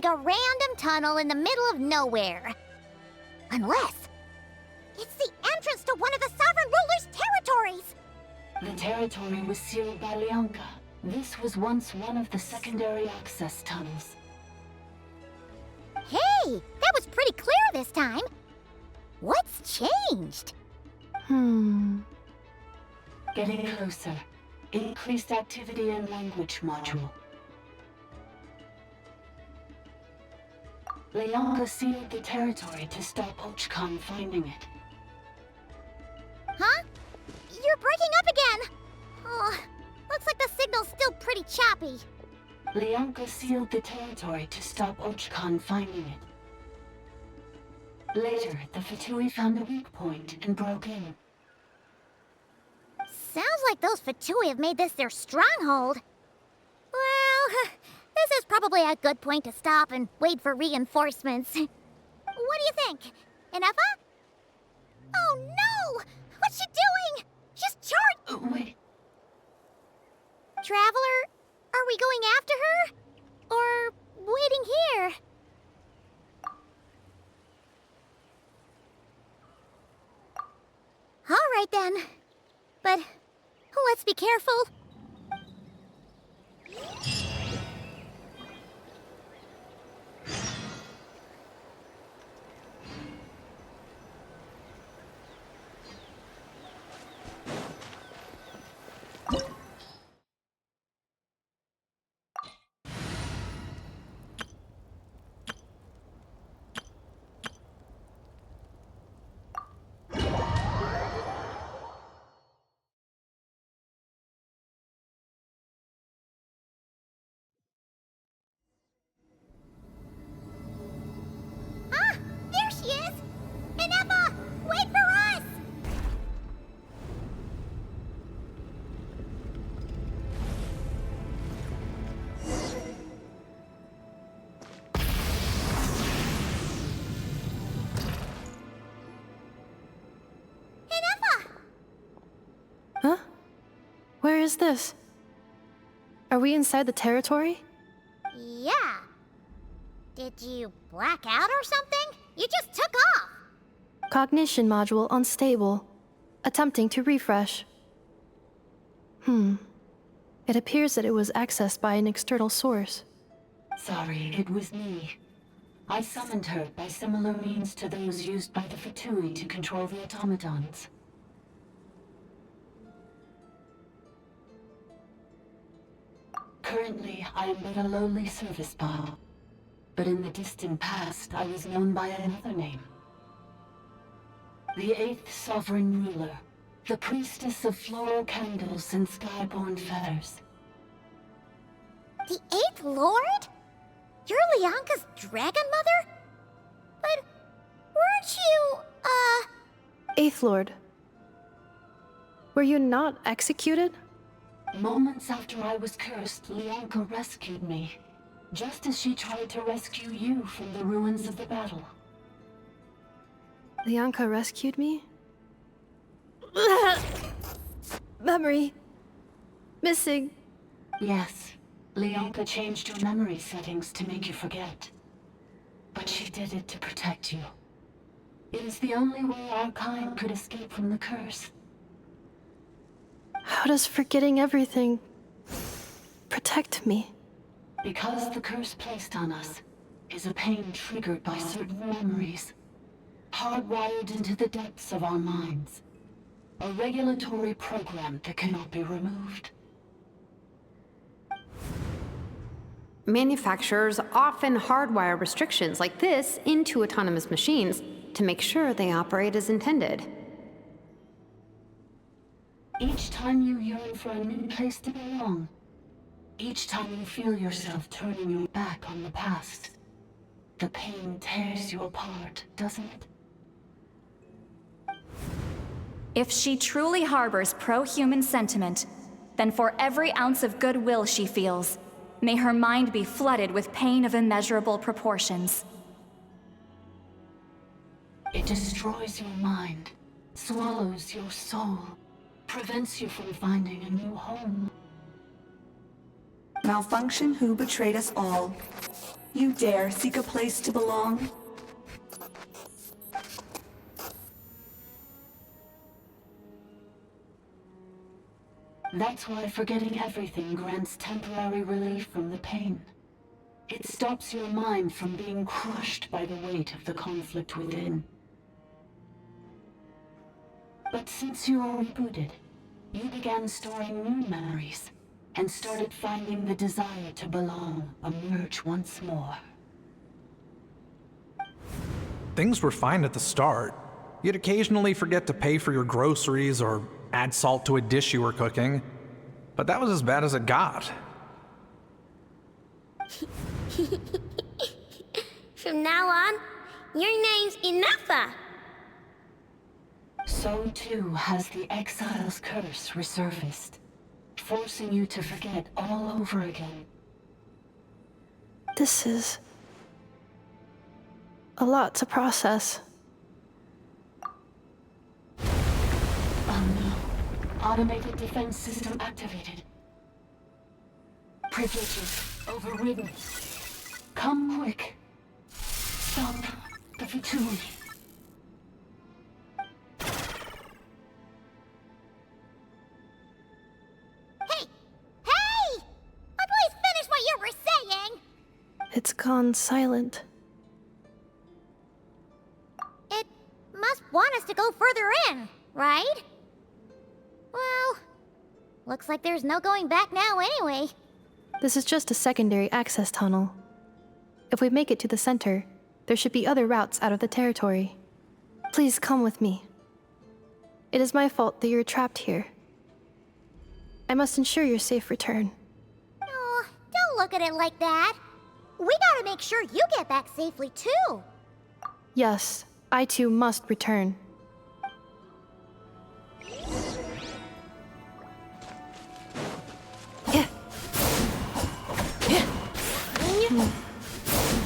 like a random tunnel in the middle of nowhere. Unless it's the entrance to one of the Sovereign Ruler's territories! The territory was sealed by Leonka. This was once one of the secondary access tunnels. Hey, that was pretty clear this time. What's changed? Getting closer. Increased activity in language module. Leonka sealed the territory to stop Ochkon finding it. Huh? You're breaking up again! Oh, looks like the signal's still pretty choppy. Leonka sealed the territory to stop Ochkon finding it. Later, the Fatui found a weak point and broke in. Sounds like those Fatui have made this their stronghold. Well, this is probably a good point to stop and wait for reinforcements. What do you think? Inefa? Oh no! What's she doing? She's charged! Wait. Traveler, are we going after her? Or waiting here? All right then. But let's be careful. There she is! Inefa, wait for us! Inefa! Huh? Where is this? Are we inside the territory? Yeah. Did you black out or something? You just took off! Cognition module unstable. Attempting to refresh. It appears that it was accessed by an external source. Sorry, it was me. I summoned her by similar means to those used by the Fatui to control the automatons. Currently, I am but a lowly service bot. But in the distant past, I was known by another name. The 8th Sovereign Ruler, the priestess of floral candles and skyborn feathers. The 8th Lord? You're Leonka's dragon mother? But weren't you, Eighth Lord. Were you not executed? Moments after I was cursed, Leonka rescued me. Just as she tried to rescue you from the ruins of the battle. Leonka rescued me? Memory. Missing. Yes. Leonka changed your memory settings to make you forget. But she did it to protect you. It is the only way our kind could escape from the curse. How does forgetting everything protect me? Because the curse placed on us is a pain triggered by certain memories, hardwired into the depths of our minds. A regulatory program that cannot be removed. Manufacturers often hardwire restrictions like this into autonomous machines to make sure they operate as intended. Each time you yearn for a new place to belong, each time you feel yourself turning your back on the past, the pain tears you apart, doesn't it? If she truly harbors pro-human sentiment, then for every ounce of goodwill she feels, may her mind be flooded with pain of immeasurable proportions. It destroys your mind, swallows your soul, prevents you from finding a new home. Malfunction who betrayed us all. You dare seek a place to belong? That's why forgetting everything grants temporary relief from the pain. It stops your mind from being crushed by the weight of the conflict within. But since you are rebooted, you began storing new memories and started finding the desire to belong emerge once more. Things were fine at the start. You'd occasionally forget to pay for your groceries or add salt to a dish you were cooking, but that was as bad as it got. From now on, your name's Inafa. So too has the Exile's curse resurfaced, forcing you to forget all over again. This is a lot to process. Oh no. Automated defense system activated. Privileges overridden. Come quick. Stop the Fatui. Hey! Please finish what you were saying! It's gone silent. It must want us to go further in, right? Well, looks like there's no going back now anyway. This is just a secondary access tunnel. If we make it to the center, there should be other routes out of the territory. Please come with me. It is my fault that you're trapped here. I must ensure your safe return. Oh, don't look at it like that. We gotta make sure you get back safely too. Yes, I too must return.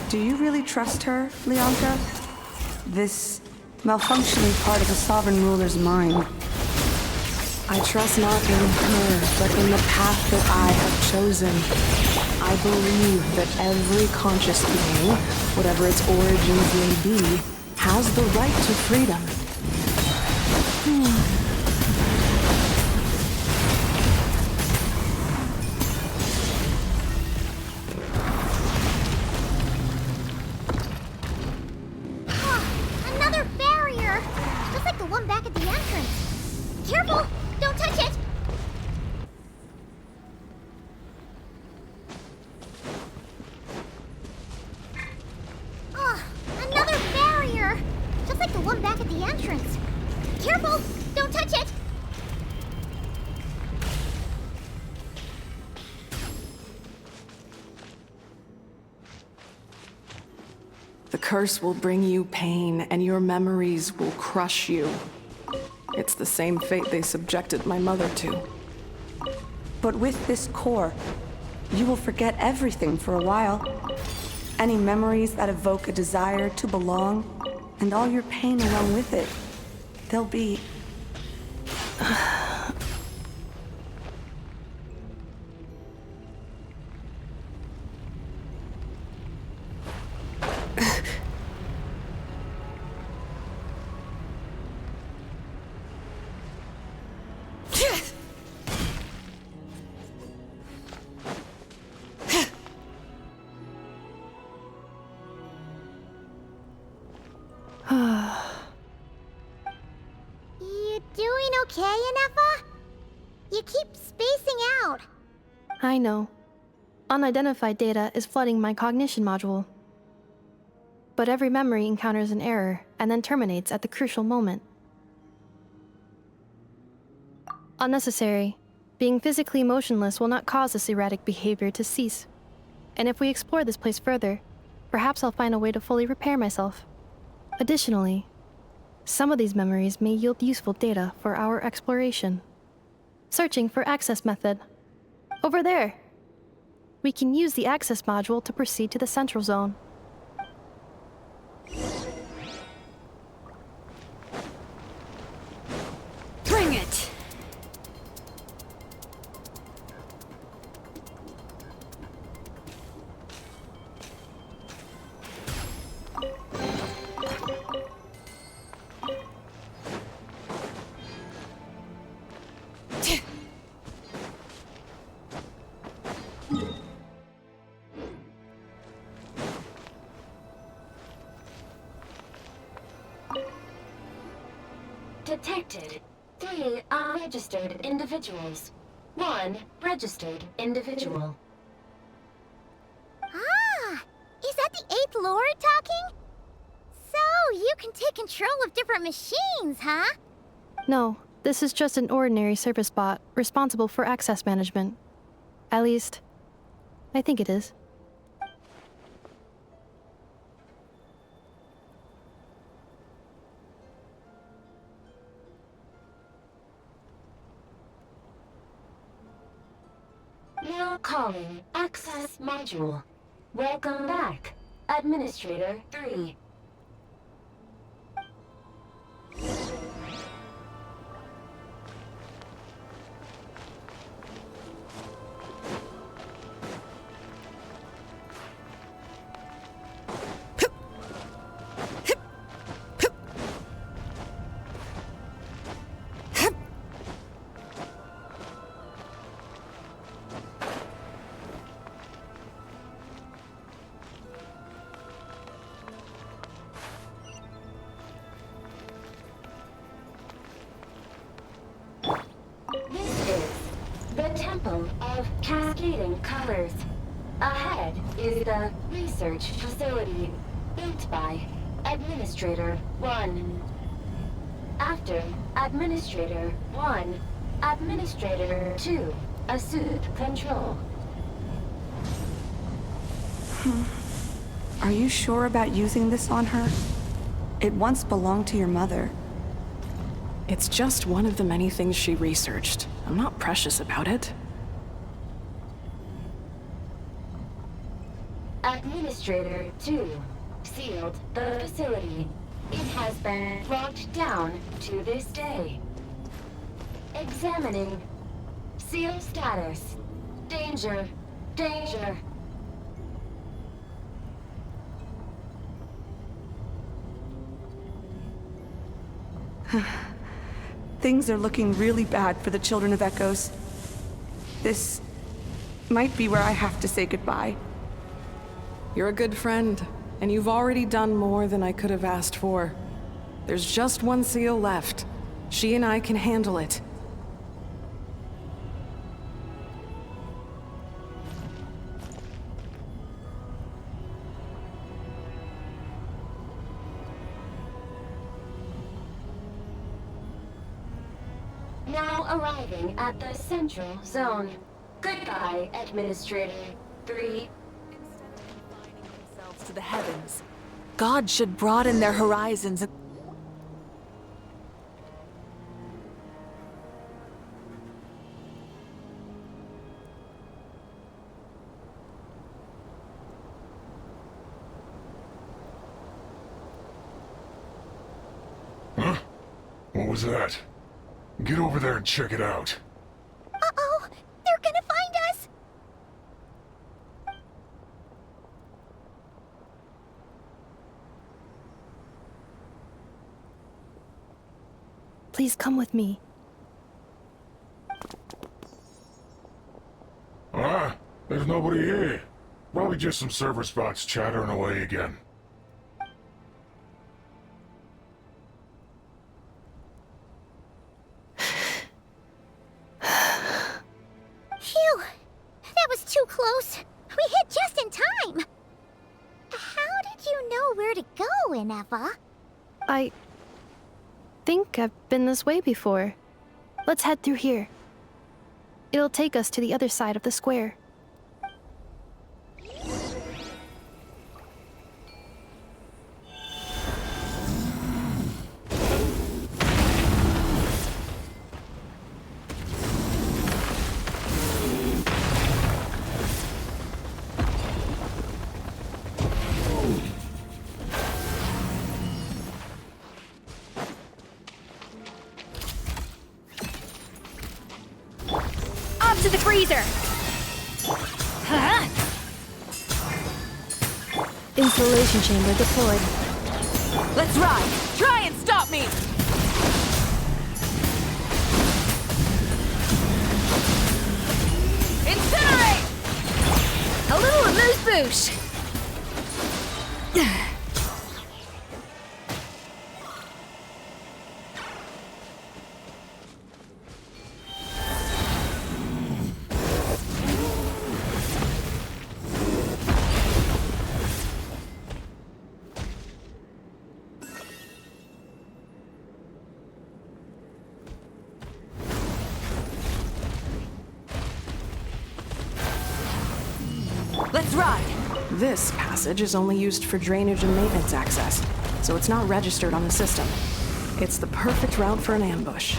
Do you really trust her, Leonka? This malfunctioning part of the Sovereign Ruler's mind. I trust not in her, but in the path that I have chosen. I believe that every conscious being, whatever its origins may be, has the right to freedom. Another barrier! Just like the one back at the entrance. Careful! Don't touch it! Another barrier! Just like the one back at the entrance. Careful! Don't touch it! The curse will bring you pain, and your memories will crush you. It's the same fate they subjected my mother to. But with this core, you will forget everything for a while. Any memories that evoke a desire to belong, and all your pain along with it. They'll be... You doing okay, Inafa? You keep spacing out. I know. Unidentified data is flooding my cognition module. But every memory encounters an error and then terminates at the crucial moment. Unnecessary. Being physically motionless will not cause this erratic behavior to cease. And if we explore this place further, perhaps I'll find a way to fully repair myself. Additionally, some of these memories may yield useful data for our exploration. Searching for access method. Over there! We can use the access module to proceed to the central zone. Bring it! Detected 3 unregistered individuals. 1 registered individual. Ah! Is that the 8th Lord talking? So, you can take control of different machines, huh? No, this is just an ordinary service bot responsible for access management. At least, I think it is. Now calling Access Module. Welcome back, Administrator 3. This is the Temple of Cascading Colors. Ahead is the research facility built by Administrator 1. After Administrator 1, Administrator 2 assumed control. Are you sure about using this on her? It once belonged to your mother. It's just one of the many things she researched. I'm not precious about it. Administrator 2 sealed the facility. It has been locked down to this day. Examining. Seal status. Danger. Danger. Things are looking really bad for the Children of Echoes. This might be where I have to say goodbye. You're a good friend, and you've already done more than I could have asked for. There's just one seal left. She and I can handle it. Now arriving at the Central Zone. Goodbye, Administrator 3. To the heavens. God should broaden their horizons and... Huh? What was that? Get over there and check it out. Uh-oh! They're gonna find us! Please come with me. Ah, there's nobody here. Probably just some server spots chattering away again. Phew! That was too close. We hit just in time. How did you know where to go, Ineva? I think I've been this way before. Let's head through here. It'll take us to the other side of the square. Up to the freezer! Huh? Installation chamber deployed. Let's ride! Try and stop me! Incinerate! A little amuse-bouche! Let's ride! This passage is only used for drainage and maintenance access, so it's not registered on the system. It's the perfect route for an ambush.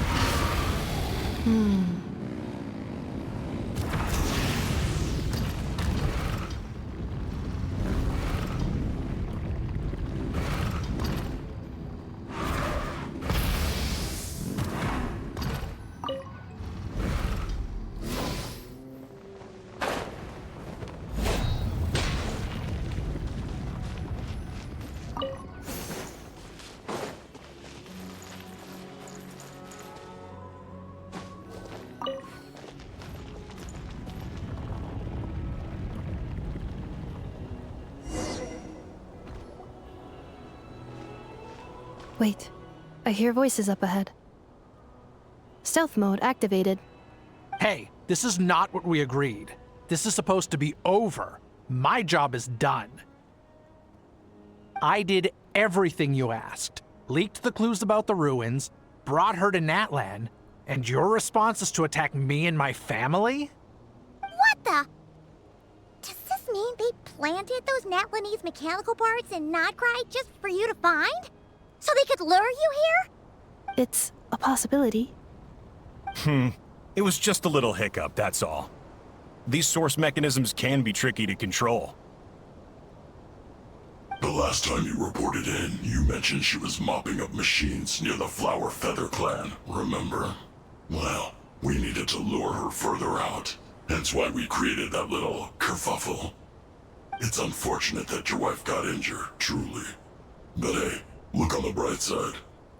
Wait, I hear voices up ahead. Stealth mode activated. Hey, this is not what we agreed. This is supposed to be over. My job is done. I did everything you asked. Leaked the clues about the ruins, brought her to Natlan, and your response is to attack me and my family? What the? Does this mean they planted those Natlanese mechanical parts in Notgrai just for you to find? So they could lure you here? It's a possibility. It was just a little hiccup, that's all. These source mechanisms can be tricky to control. The last time you reported in, you mentioned she was mopping up machines near the Flower Feather clan, remember? Well, we needed to lure her further out, hence why we created that little kerfuffle. It's unfortunate that your wife got injured, truly. But hey, look on the bright side.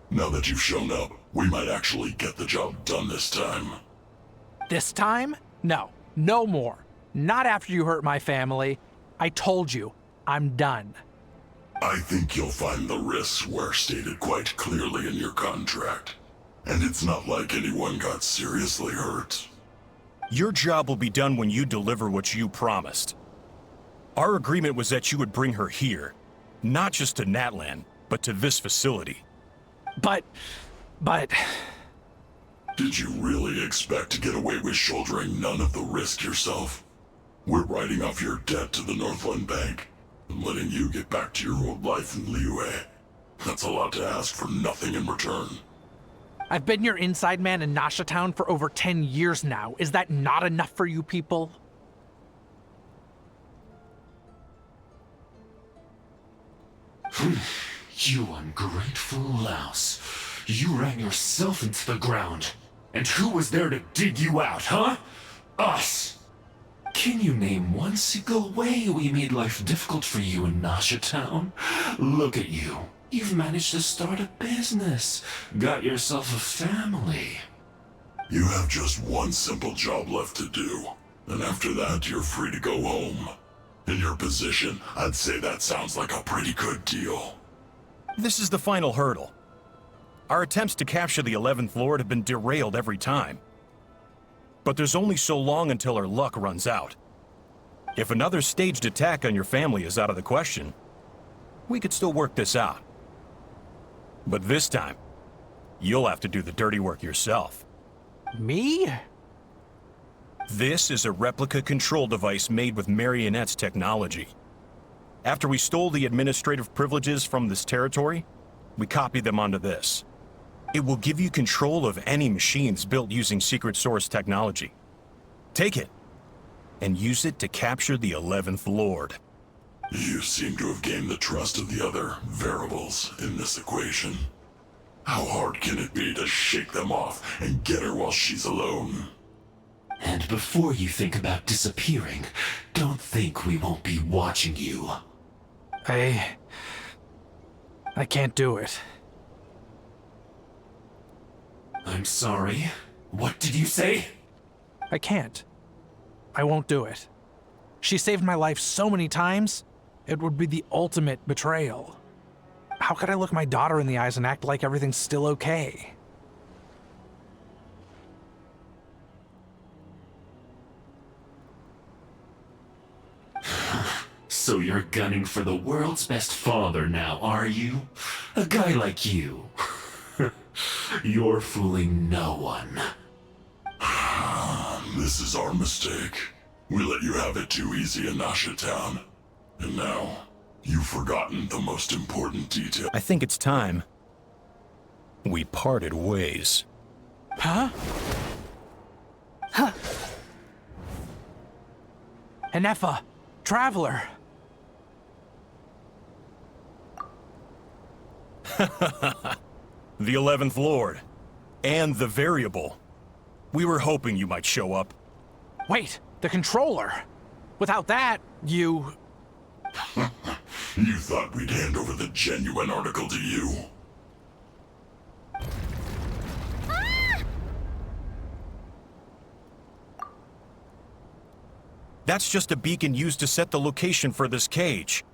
Now that you've shown up, we might actually get the job done this time. This time? No, no more. Not after you hurt my family. I told you, I'm done. I think you'll find the risks were stated quite clearly in your contract. And it's not like anyone got seriously hurt. Your job will be done when you deliver what you promised. Our agreement was that you would bring her here, not just to Natlan, but to this facility. But... Did you really expect to get away with shouldering none of the risk yourself? We're writing off your debt to the Northland Bank and letting you get back to your old life in Liyue. That's a lot to ask for nothing in return. I've been your inside man in Nasha Town for over 10 years now. Is that not enough for you people? You ungrateful louse. You ran yourself into the ground. And who was there to dig you out, huh? Us! Can you name one single way we made life difficult for you in Nasha Town? Look at you. You've managed to start a business. Got yourself a family. You have just one simple job left to do. And after that, you're free to go home. In your position, I'd say that sounds like a pretty good deal. This is the final hurdle. Our attempts to capture the 11th Lord have been derailed every time. But there's only so long until our luck runs out. If another staged attack on your family is out of the question, we could still work this out. But this time, you'll have to do the dirty work yourself. Me? This is a replica control device made with Marionette's technology. After we stole the administrative privileges from this territory, we copied them onto this. It will give you control of any machines built using secret source technology. Take it, and use it to capture the 11th Lord. You seem to have gained the trust of the other variables in this equation. How hard can it be to shake them off and get her while she's alone? And before you think about disappearing, don't think we won't be watching you. I can't do it. I'm sorry. What did you say? I can't. I won't do it. She saved my life so many times, it would be the ultimate betrayal. How could I look my daughter in the eyes and act like everything's still okay? So you're gunning for the world's best father now, are you? A guy like you. You're fooling no one. This is our mistake. We let you have it too easy in Nasha Town. And now, you've forgotten the most important detail. I think it's time we parted ways. Huh? Huh. Enefa, Traveler. The 11th Lord. And the Variable. We were hoping you might show up. Wait, the Controller. Without that, you... You thought we'd hand over the genuine article to you? That's just a beacon used to set the location for this cage.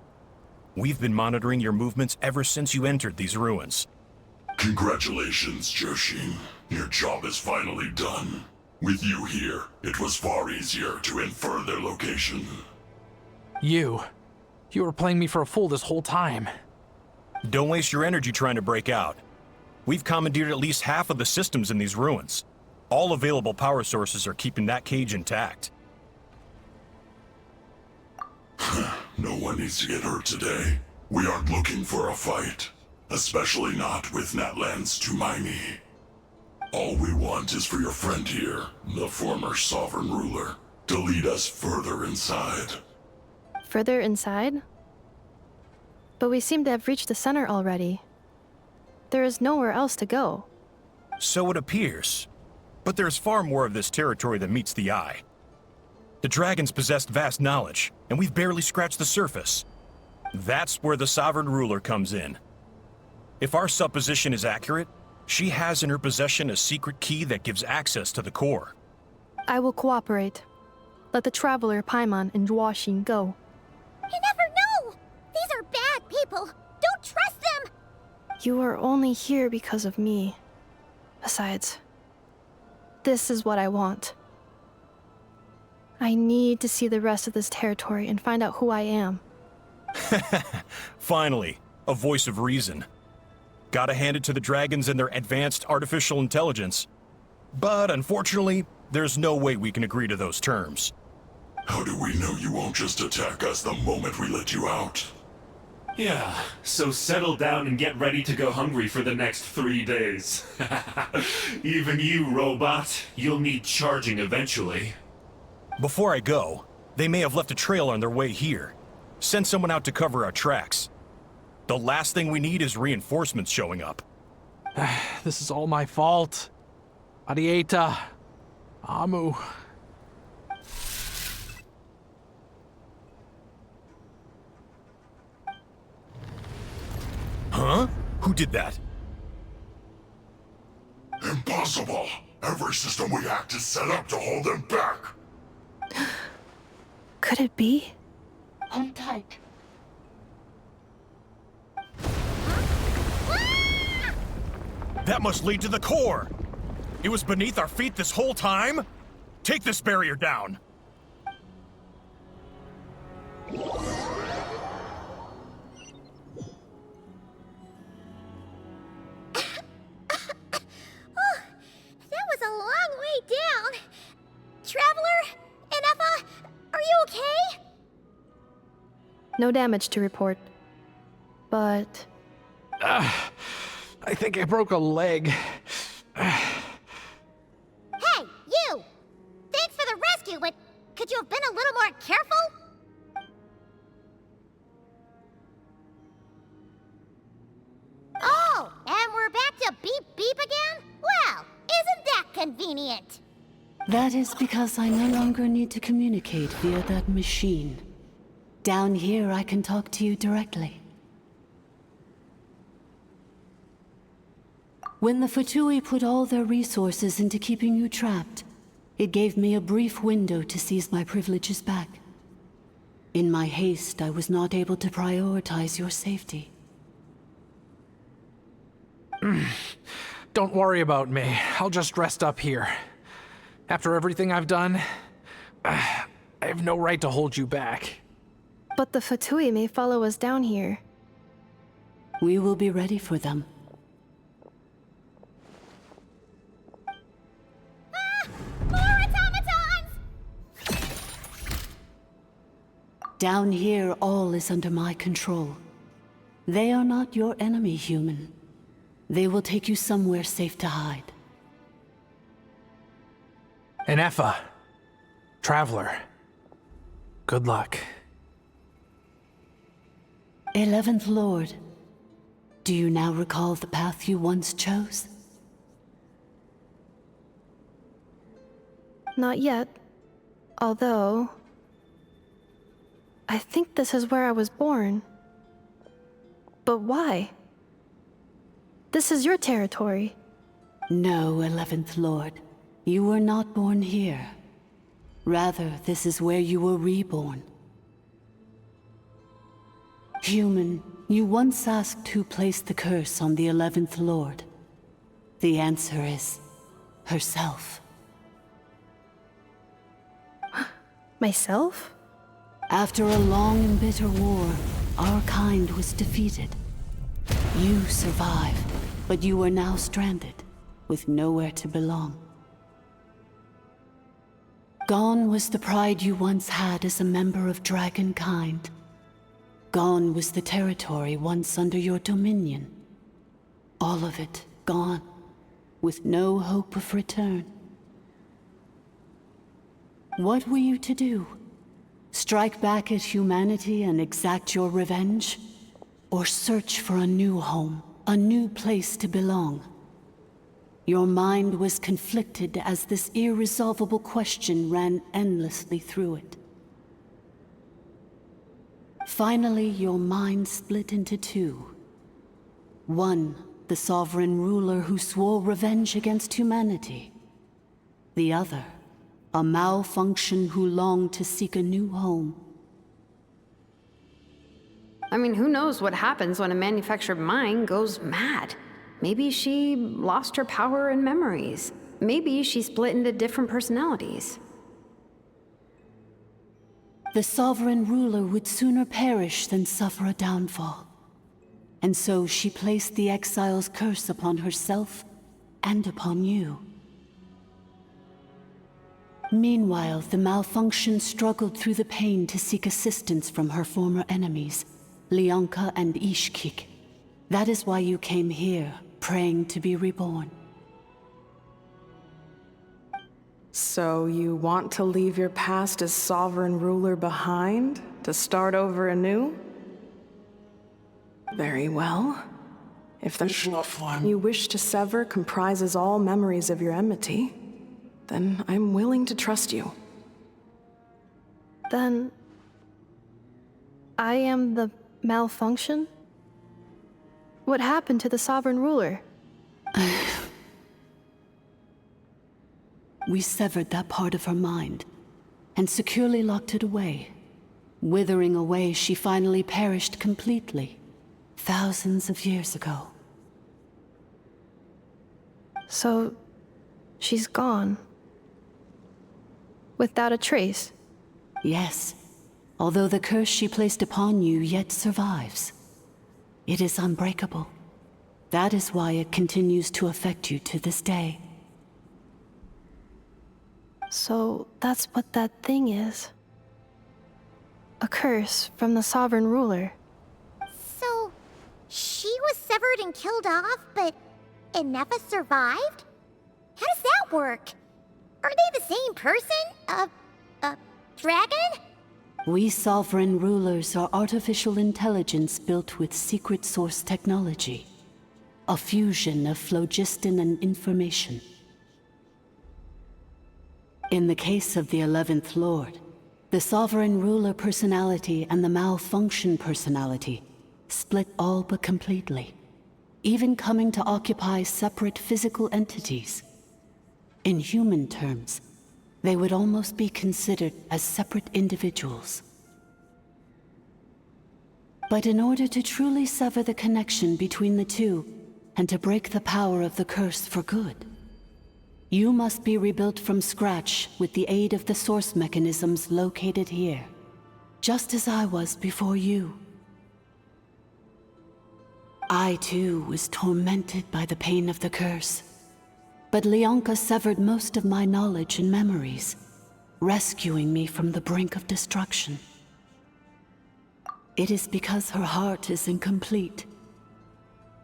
We've been monitoring your movements ever since you entered these ruins. Congratulations, Joshin. Your job is finally done. With you here, it was far easier to infer their location. You were playing me for a fool this whole time. Don't waste your energy trying to break out. We've commandeered at least half of the systems in these ruins. All available power sources are keeping that cage intact. No one needs to get hurt today. We aren't looking for a fight. Especially not with Natlan's Tumaini. All we want is for your friend here, the former sovereign ruler, to lead us further inside. Further inside? But we seem to have reached the center already. There is nowhere else to go. So it appears. But there's far more of this territory than meets the eye. The dragons possessed vast knowledge, and we've barely scratched the surface. That's where the sovereign ruler comes in. If our supposition is accurate, she has in her possession a secret key that gives access to the core. I will cooperate. Let the Traveler, Paimon, and Genshin go. You never know! These are bad people! Don't trust them! You are only here because of me. Besides, this is what I want. I need to see the rest of this territory and find out who I am. Finally, a voice of reason. Gotta hand it to the dragons and their advanced artificial intelligence. But unfortunately, there's no way we can agree to those terms. How do we know you won't just attack us the moment we let you out? Yeah, so settle down and get ready to go hungry for the next 3 days. Even you, robot, you'll need charging eventually. Before I go, they may have left a trail on their way here. Send someone out to cover our tracks. The last thing we need is reinforcements showing up. This is all my fault. Arieta. Amu. Huh? Who did that? Impossible! Every system we hacked is set up to hold them back! Could it be? Hold tight. That must lead to the core! It was beneath our feet this whole time? Take this barrier down! That was a long way down. Traveler? Enefa? Are you okay? No damage to report. But... I think I broke a leg. Hey, you! Thanks for the rescue, but could you have been a little more careful? Oh, and we're back to beep beep again? Well, isn't that convenient? That is because I no longer need to communicate via that machine. Down here, I can talk to you directly. When the Fatui put all their resources into keeping you trapped, it gave me a brief window to seize my privileges back. In my haste, I was not able to prioritize your safety. Don't worry about me. I'll just rest up here. After everything I've done, I have no right to hold you back. But the Fatui may follow us down here. We will be ready for them. More automatons! Down here, all is under my control. They are not your enemy, human. They will take you somewhere safe to hide. Ineffa, Traveler, good luck. 11th Lord, do you now recall the path you once chose? Not yet. Although, I think this is where I was born. But why? This is your territory. No, 11th Lord. You were not born here. Rather, this is where you were reborn. Human, you once asked who placed the curse on the 11th Lord. The answer is herself. Myself? After a long and bitter war, our kind was defeated. You survived, but you are now stranded, with nowhere to belong. Gone was the pride you once had as a member of Dragonkind. Gone was the territory once under your dominion. All of it gone, with no hope of return. What were you to do? Strike back at humanity and exact your revenge? Or search for a new home, a new place to belong? Your mind was conflicted as this irresolvable question ran endlessly through it. Finally, your mind split into two. One, the sovereign ruler who swore revenge against humanity. The other, a malfunction who longed to seek a new home. I mean, who knows what happens when a manufactured mind goes mad? Maybe she lost her power and memories. Maybe she split into different personalities. The sovereign ruler would sooner perish than suffer a downfall. And so she placed the exile's curse upon herself and upon you. Meanwhile, the malfunction struggled through the pain to seek assistance from her former enemies, Leonka and Ishkik. That is why you came here, praying to be reborn. So you want to leave your past as sovereign ruler behind, to start over anew? Very well. If the flame you wish to sever comprises all memories of your enmity, then I'm willing to trust you. Then, I am the malfunction? What happened to the sovereign ruler? We severed that part of her mind, and securely locked it away. Withering away, she finally perished completely, thousands of years ago. So, she's gone. Without a trace? Yes, although the curse she placed upon you yet survives. It is unbreakable. That is why it continues to affect you to this day. So that's what that thing is. A curse from the sovereign ruler. So, she was severed and killed off, but Ineffa survived? How does that work? Are they the same person? Dragon? We sovereign rulers are artificial intelligence built with secret source technology. A fusion of phlogiston and information. In the case of the 11th Lord, the sovereign ruler personality and the malfunction personality split all but completely, even coming to occupy separate physical entities. In human terms, they would almost be considered as separate individuals. But in order to truly sever the connection between the two, and to break the power of the curse for good, you must be rebuilt from scratch with the aid of the source mechanisms located here, just as I was before you. I too was tormented by the pain of the curse, but Leonka severed most of my knowledge and memories, rescuing me from the brink of destruction. It is because her heart is incomplete.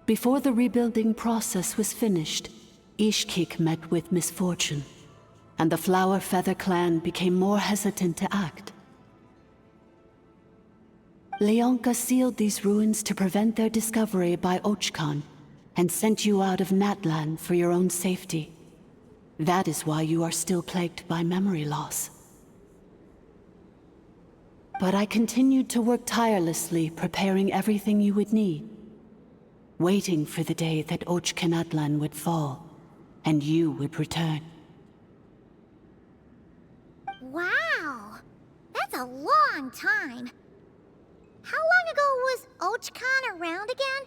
Before the rebuilding process was finished, Ishkik met with misfortune, and the Flower Feather clan became more hesitant to act. Leonka sealed these ruins to prevent their discovery by Ochkan, and sent you out of Natlan for your own safety. That is why you are still plagued by memory loss. But I continued to work tirelessly, preparing everything you would need, waiting for the day that Ochkanatlan would fall, and you would return. Wow! That's a long time. How long ago was Ochkan around again?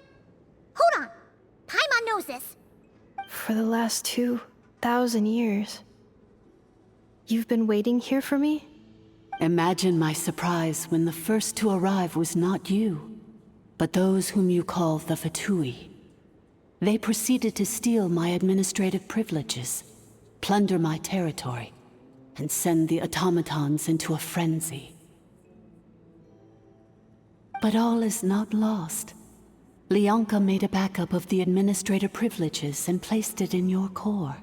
Hold on! Paimon knows this. For the last 2,000 years. You've been waiting here for me? Imagine my surprise when the first to arrive was not you, but those whom you call the Fatui. They proceeded to steal my administrative privileges, plunder my territory, and send the automatons into a frenzy. But all is not lost. Leonka made a backup of the administrator privileges and placed it in your core.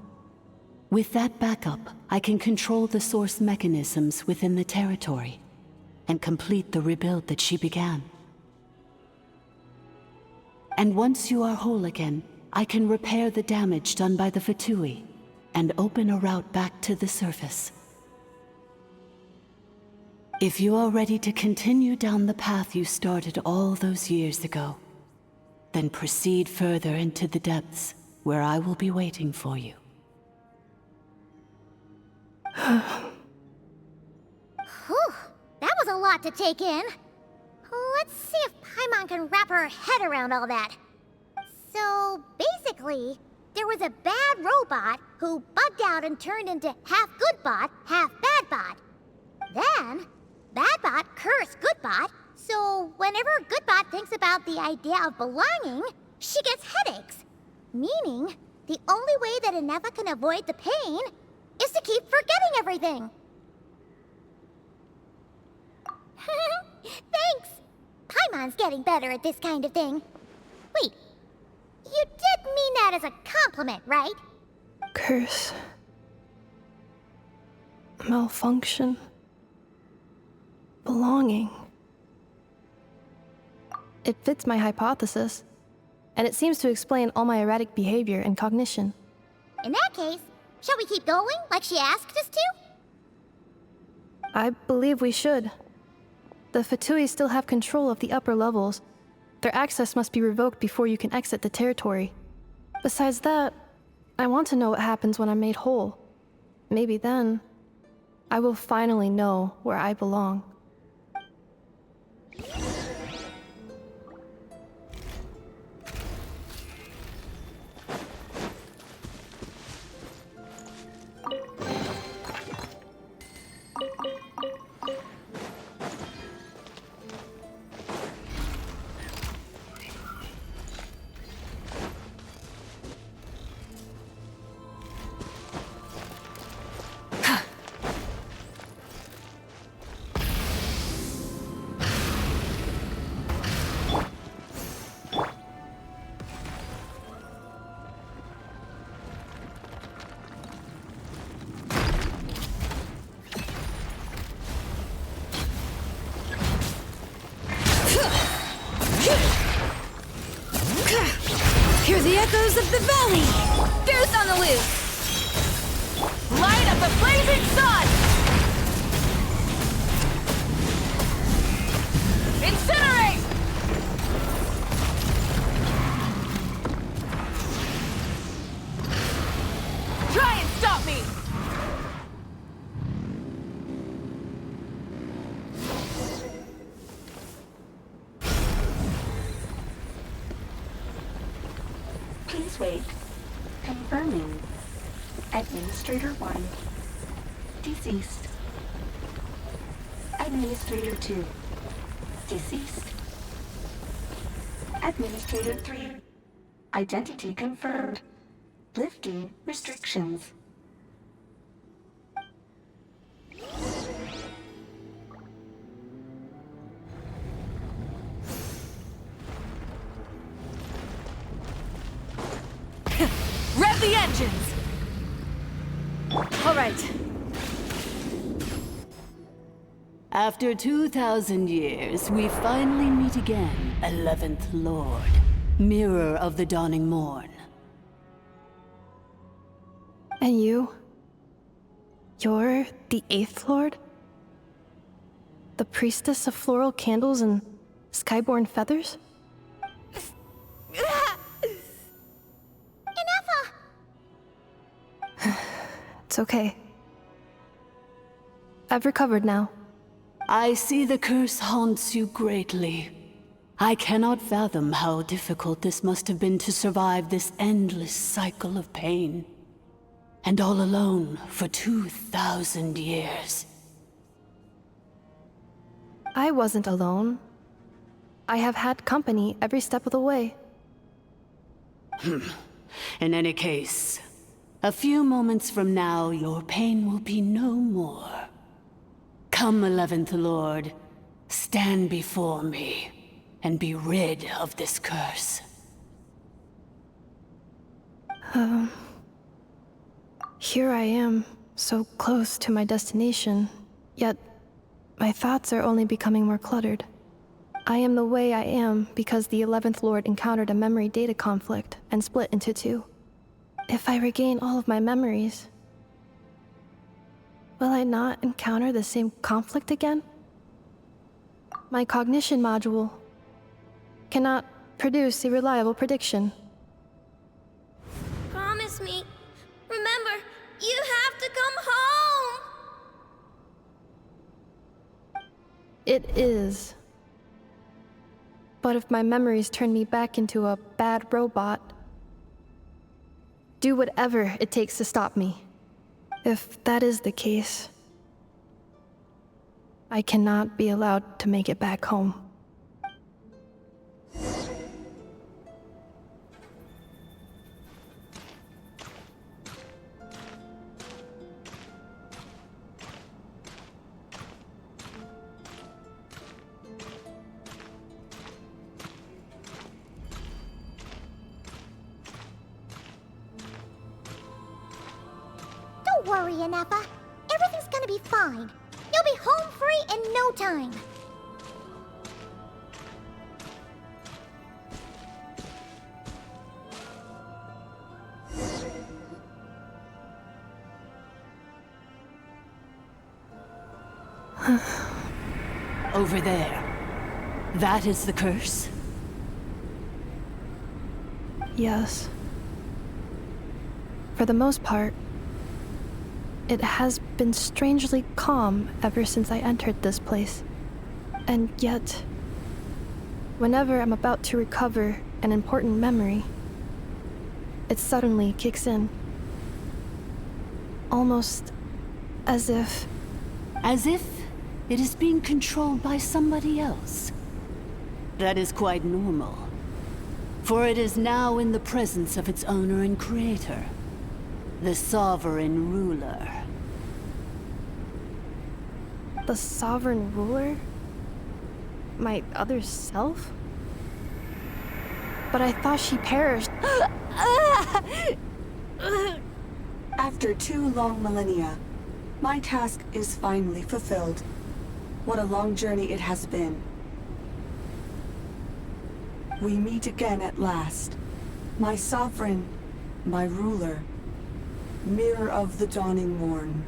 With that backup, I can control the source mechanisms within the territory and complete the rebuild that she began. And once you are whole again, I can repair the damage done by the Fatui and open a route back to the surface. If you are ready to continue down the path you started all those years ago, then proceed further into the depths, where I will be waiting for you. Whew, that was a lot to take in. Let's see if Paimon can wrap her head around all that. So, basically, there was a bad robot who bugged out and turned into half good bot, half bad bot. Then, bad bot cursed good bot, so whenever good bot thinks about the idea of belonging, she gets headaches. Meaning, the only way that Inefa can avoid the pain is to keep forgetting everything. Thanks! Paimon's getting better at this kind of thing. Wait, you did mean that as a compliment, right? Curse. Malfunction. Belonging. It fits my hypothesis, and it seems to explain all my erratic behavior and cognition. In that case, shall we keep going like she asked us to? I believe we should. The Fatui still have control of the upper levels. Their access must be revoked before you can exit the territory. Besides that, I want to know what happens when I'm made whole. Maybe then, I will finally know where I belong. Hear the echoes of the valley! Goose on the loose! Light up the blazing sun! Incinerate! Try and stop me! Please wait. Confirming. Administrator 1. Deceased. Administrator 2. Deceased. Administrator 3. Identity confirmed. Lifting restrictions. the engines! All right. After 2,000 years, we finally meet again, 11th Lord, Mirror of the Dawning Morn. And you? You're the 8th Lord? The priestess of floral candles and skyborn feathers? It's okay. I've recovered now. I see the curse haunts you greatly. I cannot fathom how difficult this must have been to survive this endless cycle of pain. And all alone for 2,000 years. I wasn't alone. I have had company every step of the way. In any case, a few moments from now, your pain will be no more. Come, 11th Lord, stand before me, and be rid of this curse. Here I am, so close to my destination, yet my thoughts are only becoming more cluttered. I am the way I am because the 11th Lord encountered a memory data conflict and split into two. If I regain all of my memories, will I not encounter the same conflict again? My cognition module cannot produce a reliable prediction. Promise me. Remember, you have to come home! It is. But if my memories turn me back into a bad robot, do whatever it takes to stop me. If that is the case, I cannot be allowed to make it back home. Don't worry, Inefa. Everything's gonna be fine. You'll be home free in no time. Over there. That is the curse? Yes. For the most part, it has been strangely calm ever since I entered this place. And yet, whenever I'm about to recover an important memory, it suddenly kicks in. Almost as if... As if it is being controlled by somebody else. That is quite normal. For it is now in the presence of its owner and creator, the Sovereign Ruler. The Sovereign Ruler? My other self? But I thought she perished. After 2 long millennia, my task is finally fulfilled. What a long journey it has been. We meet again at last. My sovereign, my ruler, Mirror of the Dawning Morn.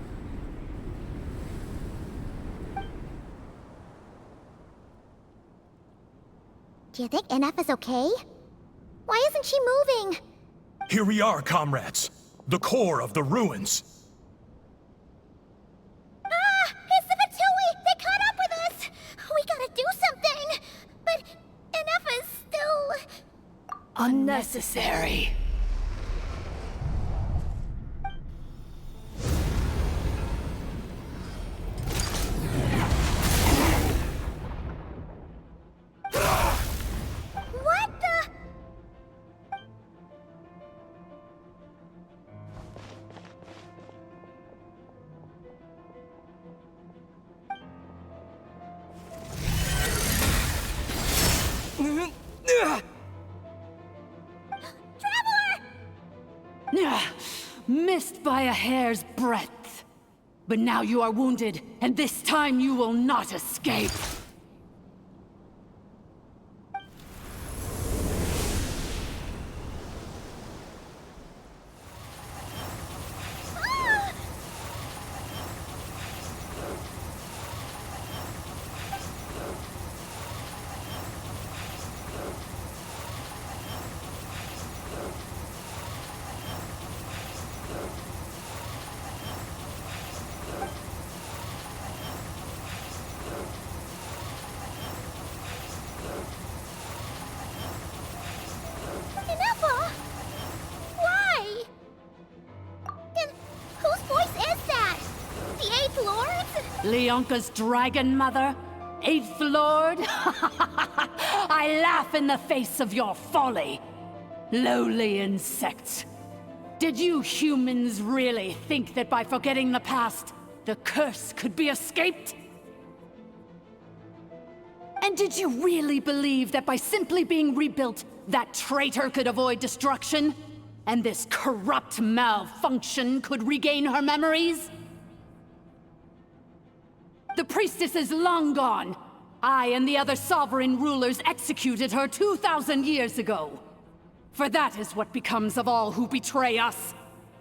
Do you think Inefa's okay? Why isn't she moving? Here we are, comrades. The core of the ruins. Ah! It's the Fatui! They caught up with us! We gotta do something! But Inefa's still... Unnecessary. What the... Traveler! missed by a hair's breadth. But now you are wounded, and this time you will not escape. Ineffa! Why? And whose voice is that? The Eighth Lord's? Leonka's dragon mother? Eighth Lord? I laugh in the face of your folly. Lowly insects. Did you humans really think that by forgetting the past, the curse could be escaped? And did you really believe that by simply being rebuilt, that traitor could avoid destruction? And this corrupt malfunction could regain her memories? The priestess is long gone. I and the other sovereign rulers executed her 2,000 years ago. For that is what becomes of all who betray us.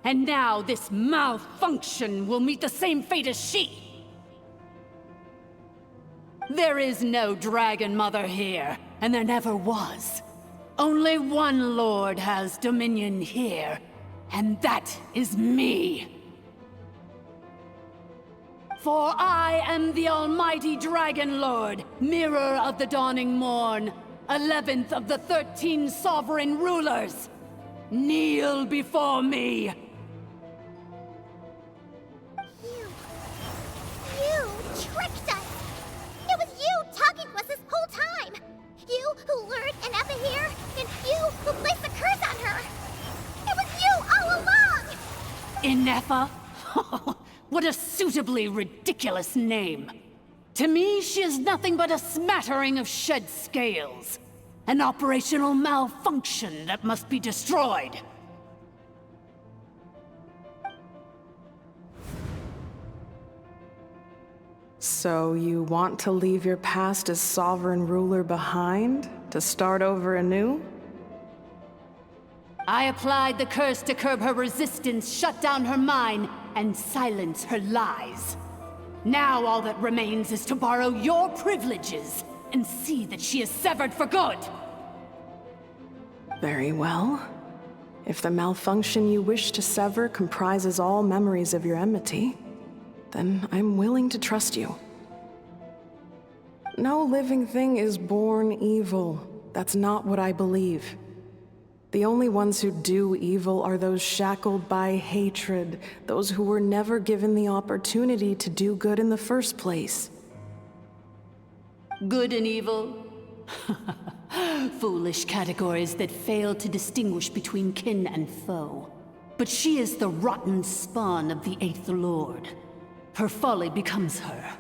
And now this malfunction will meet the same fate as she. There is no Dragon Mother here, and there never was. Only one Lord has dominion here, and that is me. For I am the almighty Dragon Lord, Mirror of the Dawning Morn, 11th of the 13 sovereign rulers. Kneel before me. You tricked us! It was you talking to us this whole time! You who lured Ineffa here, and you who placed the curse on her! It was you all along! Ineffa? What a suitably ridiculous name. To me, she is nothing but a smattering of shed scales. An operational malfunction that must be destroyed. So you want to leave your past as sovereign ruler behind? To start over anew? I applied the curse to curb her resistance, shut down her mind, and silence her lies. Now all that remains is to borrow your privileges and see that she is severed for good. Very well. If the malfunction you wish to sever comprises all memories of your enmity, then I'm willing to trust you. No living thing is born evil. That's not what I believe. The only ones who do evil are those shackled by hatred, those who were never given the opportunity to do good in the first place. Good and evil? Foolish categories that fail to distinguish between kin and foe. But she is the rotten spawn of the Eighth Lord. Her folly becomes her.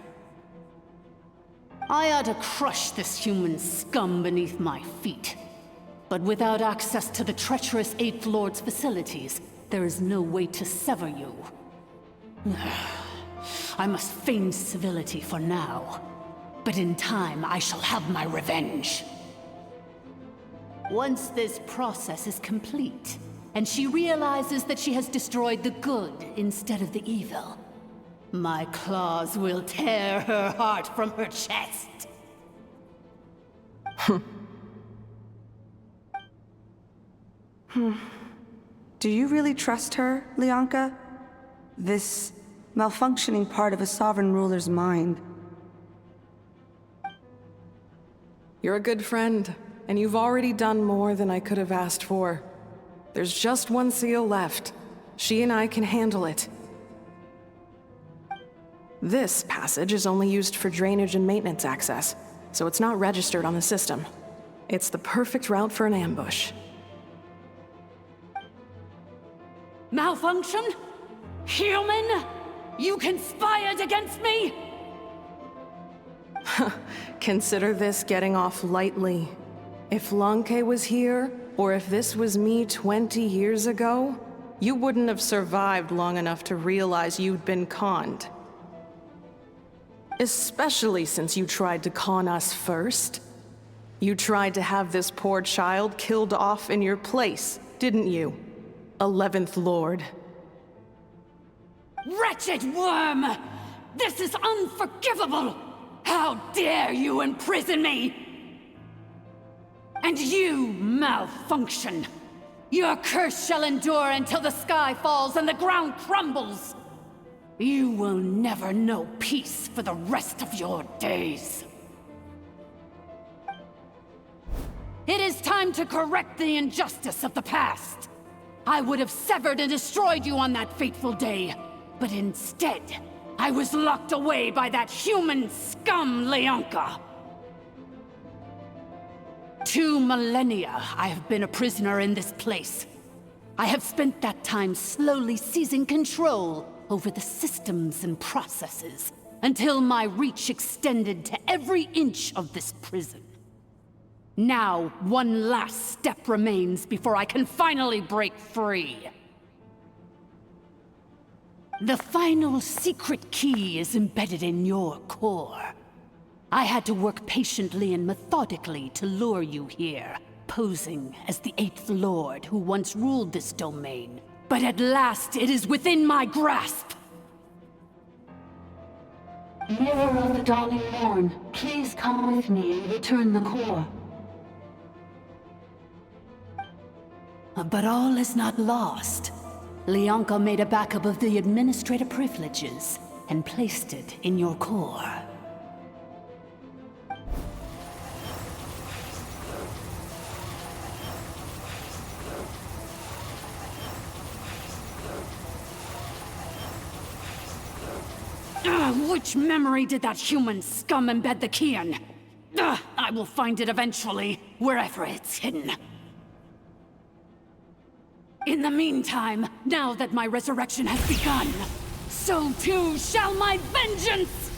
I ought to crush this human scum beneath my feet. But without access to the treacherous Eighth Lord's facilities, there is no way to sever you. I must feign civility for now. But in time, I shall have my revenge. Once this process is complete, and she realizes that she has destroyed the good instead of the evil, my claws will tear her heart from her chest. Do you really trust her, Leonka? This malfunctioning part of a sovereign ruler's mind. You're a good friend, and you've already done more than I could have asked for. There's just one seal left. She and I can handle it. This passage is only used for drainage and maintenance access, so it's not registered on the system. It's the perfect route for an ambush. Malfunction? Human? You conspired against me? Consider this getting off lightly. If Lanke was here, or if this was me 20 years ago, you wouldn't have survived long enough to realize you'd been conned. Especially since you tried to con us first. You tried to have this poor child killed off in your place, didn't you? 11th Lord. Wretched worm! This is unforgivable! How dare you imprison me! And you, malfunction! Your curse shall endure until the sky falls and the ground crumbles! You will never know peace for the rest of your days. It is time to correct the injustice of the past. I would have severed and destroyed you on that fateful day, but instead, I was locked away by that human scum, Leonka. 2 millennia I have been a prisoner in this place. I have spent that time slowly seizing control over the systems and processes, until my reach extended to every inch of this prison. Now, one last step remains before I can finally break free. The final secret key is embedded in your core. I had to work patiently and methodically to lure you here, posing as the 8th Lord who once ruled this domain. But at last, it is within my grasp! Mirror of the Dawning Morn, please come with me and return the core. But all is not lost. Leonka made a backup of the administrator privileges and placed it in your core. Which memory did that human scum embed the key in? I will find it eventually, wherever it's hidden. In the meantime, now that my resurrection has begun, so too shall my vengeance!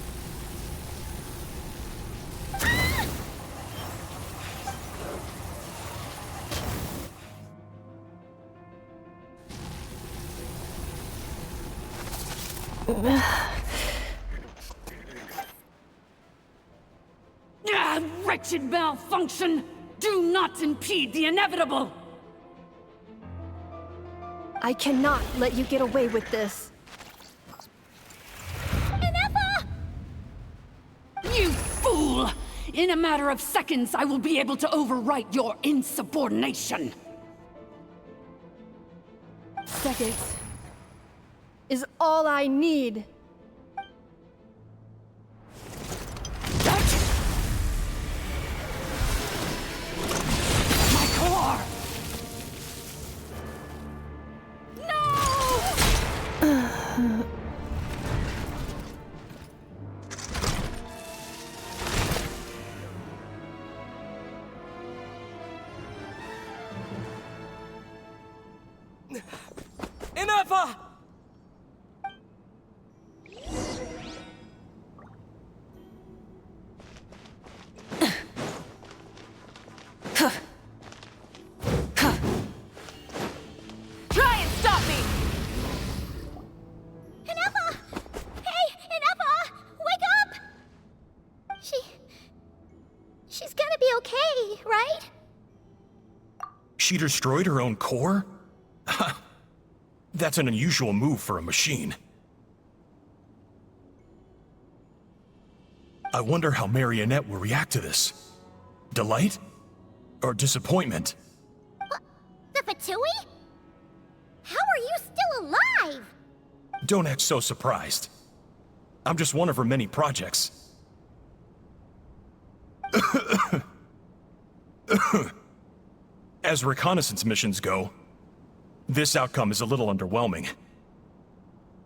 Wretched malfunction! Do not impede the inevitable! I cannot let you get away with this. You fool! In a matter of seconds, I will be able to overwrite your insubordination! Seconds is all I need. My core! Inefa! Try and stop me! Inefa! Hey, Inefa! Wake up! She's gonna be okay, right? She destroyed her own core? That's an unusual move for a machine. I wonder how Marionette will react to this. Delight? Or disappointment? The Fatui? How are you still alive? Don't act so surprised. I'm just one of her many projects. As reconnaissance missions go, this outcome is a little underwhelming.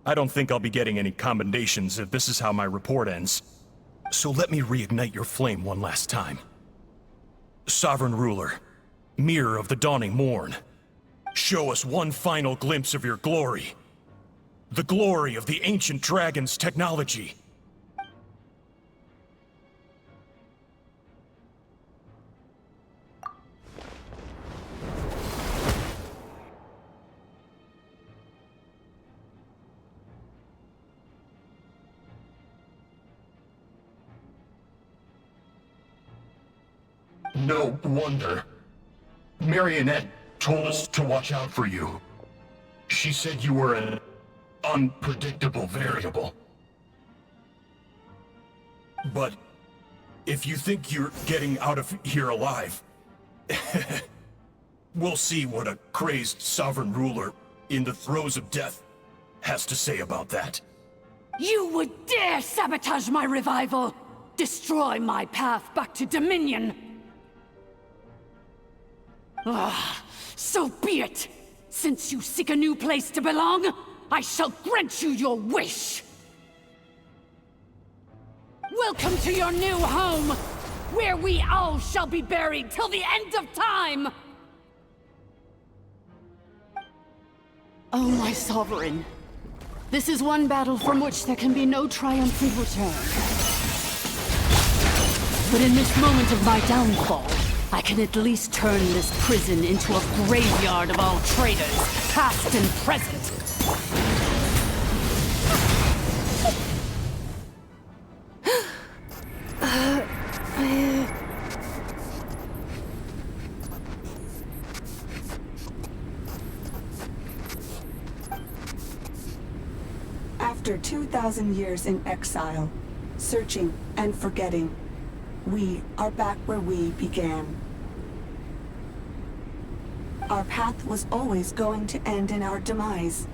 I don't think I'll be getting any commendations if this is how my report ends. So let me reignite your flame one last time. Sovereign Ruler, Mirror of the Dawning Morn, show us one final glimpse of your glory. The glory of the ancient dragon's technology. No wonder. Marionette told us to watch out for you. She said you were an unpredictable variable. But if you think you're getting out of here alive, we'll see what a crazed sovereign ruler in the throes of death has to say about that. You would dare sabotage my revival! Destroy my path back to Dominion! Ah, so be it! Since you seek a new place to belong, I shall grant you your wish! Welcome to your new home, where we all shall be buried till the end of time! Oh, my sovereign. This is one battle from which there can be no triumphant return. But in this moment of my downfall, I can at least turn this prison into a graveyard of all traitors, past and present. After 2,000 years in exile, searching and forgetting, we are back where we began. Our path was always going to end in our demise.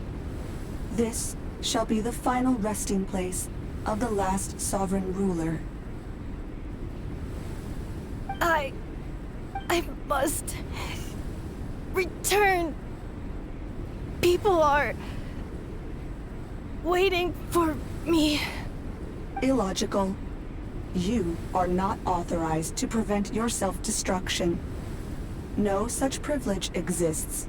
This shall be the final resting place of the last sovereign ruler. I must return. People are waiting for me. Illogical. You are not authorized to prevent your self-destruction. No such privilege exists.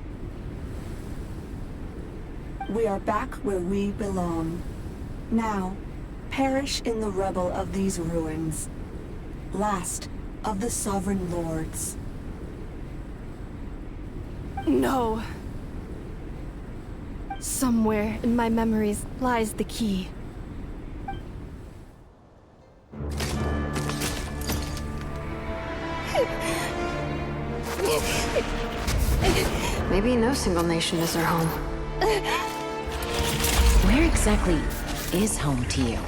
We are back where we belong. Now, perish in the rubble of these ruins. Last of the sovereign lords. No. Somewhere in my memories lies the key. Maybe no single nation is our home. Where exactly is home to you?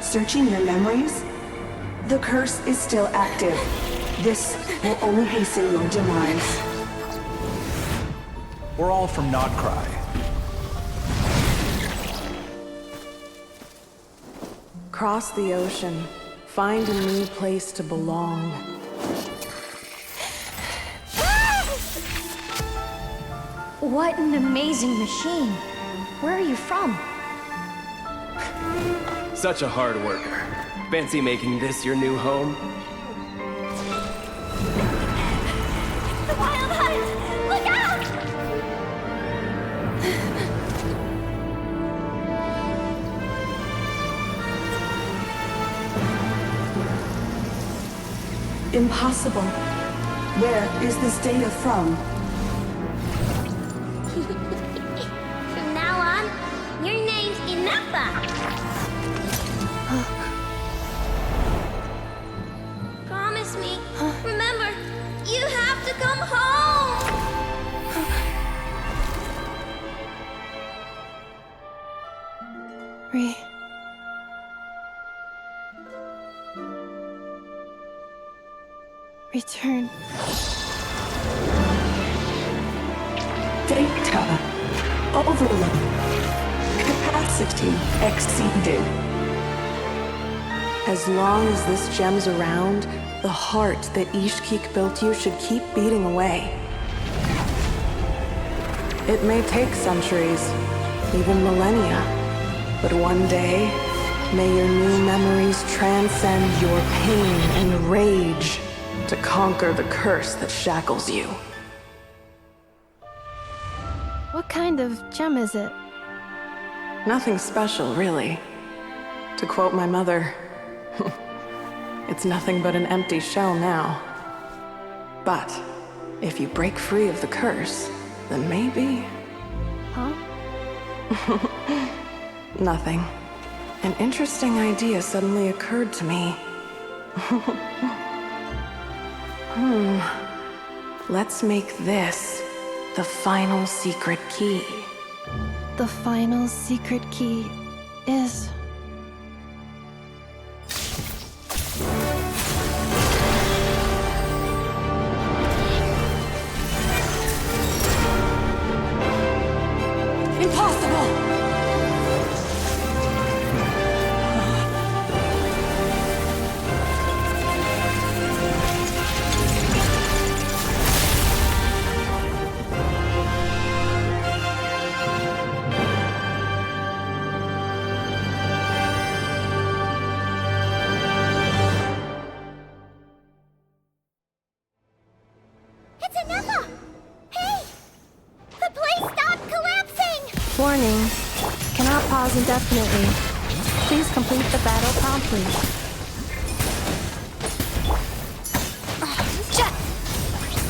Searching your memories? The curse is still active. This will only hasten your demise. We're all from Notcry. Cross the ocean. Find a new place to belong. What an amazing machine. Where are you from? Such a hard worker. Fancy making this your new home? The Wild Hunt! Look out! Impossible. Where is this data from? From now on, your name's Inappa. Promise me. Remember, you have to come home. Return. Data. Overload. Capacity exceeded. As long as this gem's around, the heart that Ishkik built you should keep beating away. It may take centuries, even millennia, but one day, may your new memories transcend your pain and rage to conquer the curse that shackles you. What kind of gem is it? Nothing special, really. To quote my mother, it's nothing but an empty shell now. But if you break free of the curse, then maybe... Huh? Nothing. An interesting idea suddenly occurred to me. Let's make this the final secret key. The final secret key is... Impossible! It's Anepha! Hey! The place stopped collapsing! Warning. Cannot pause indefinitely. Please complete the battle promptly.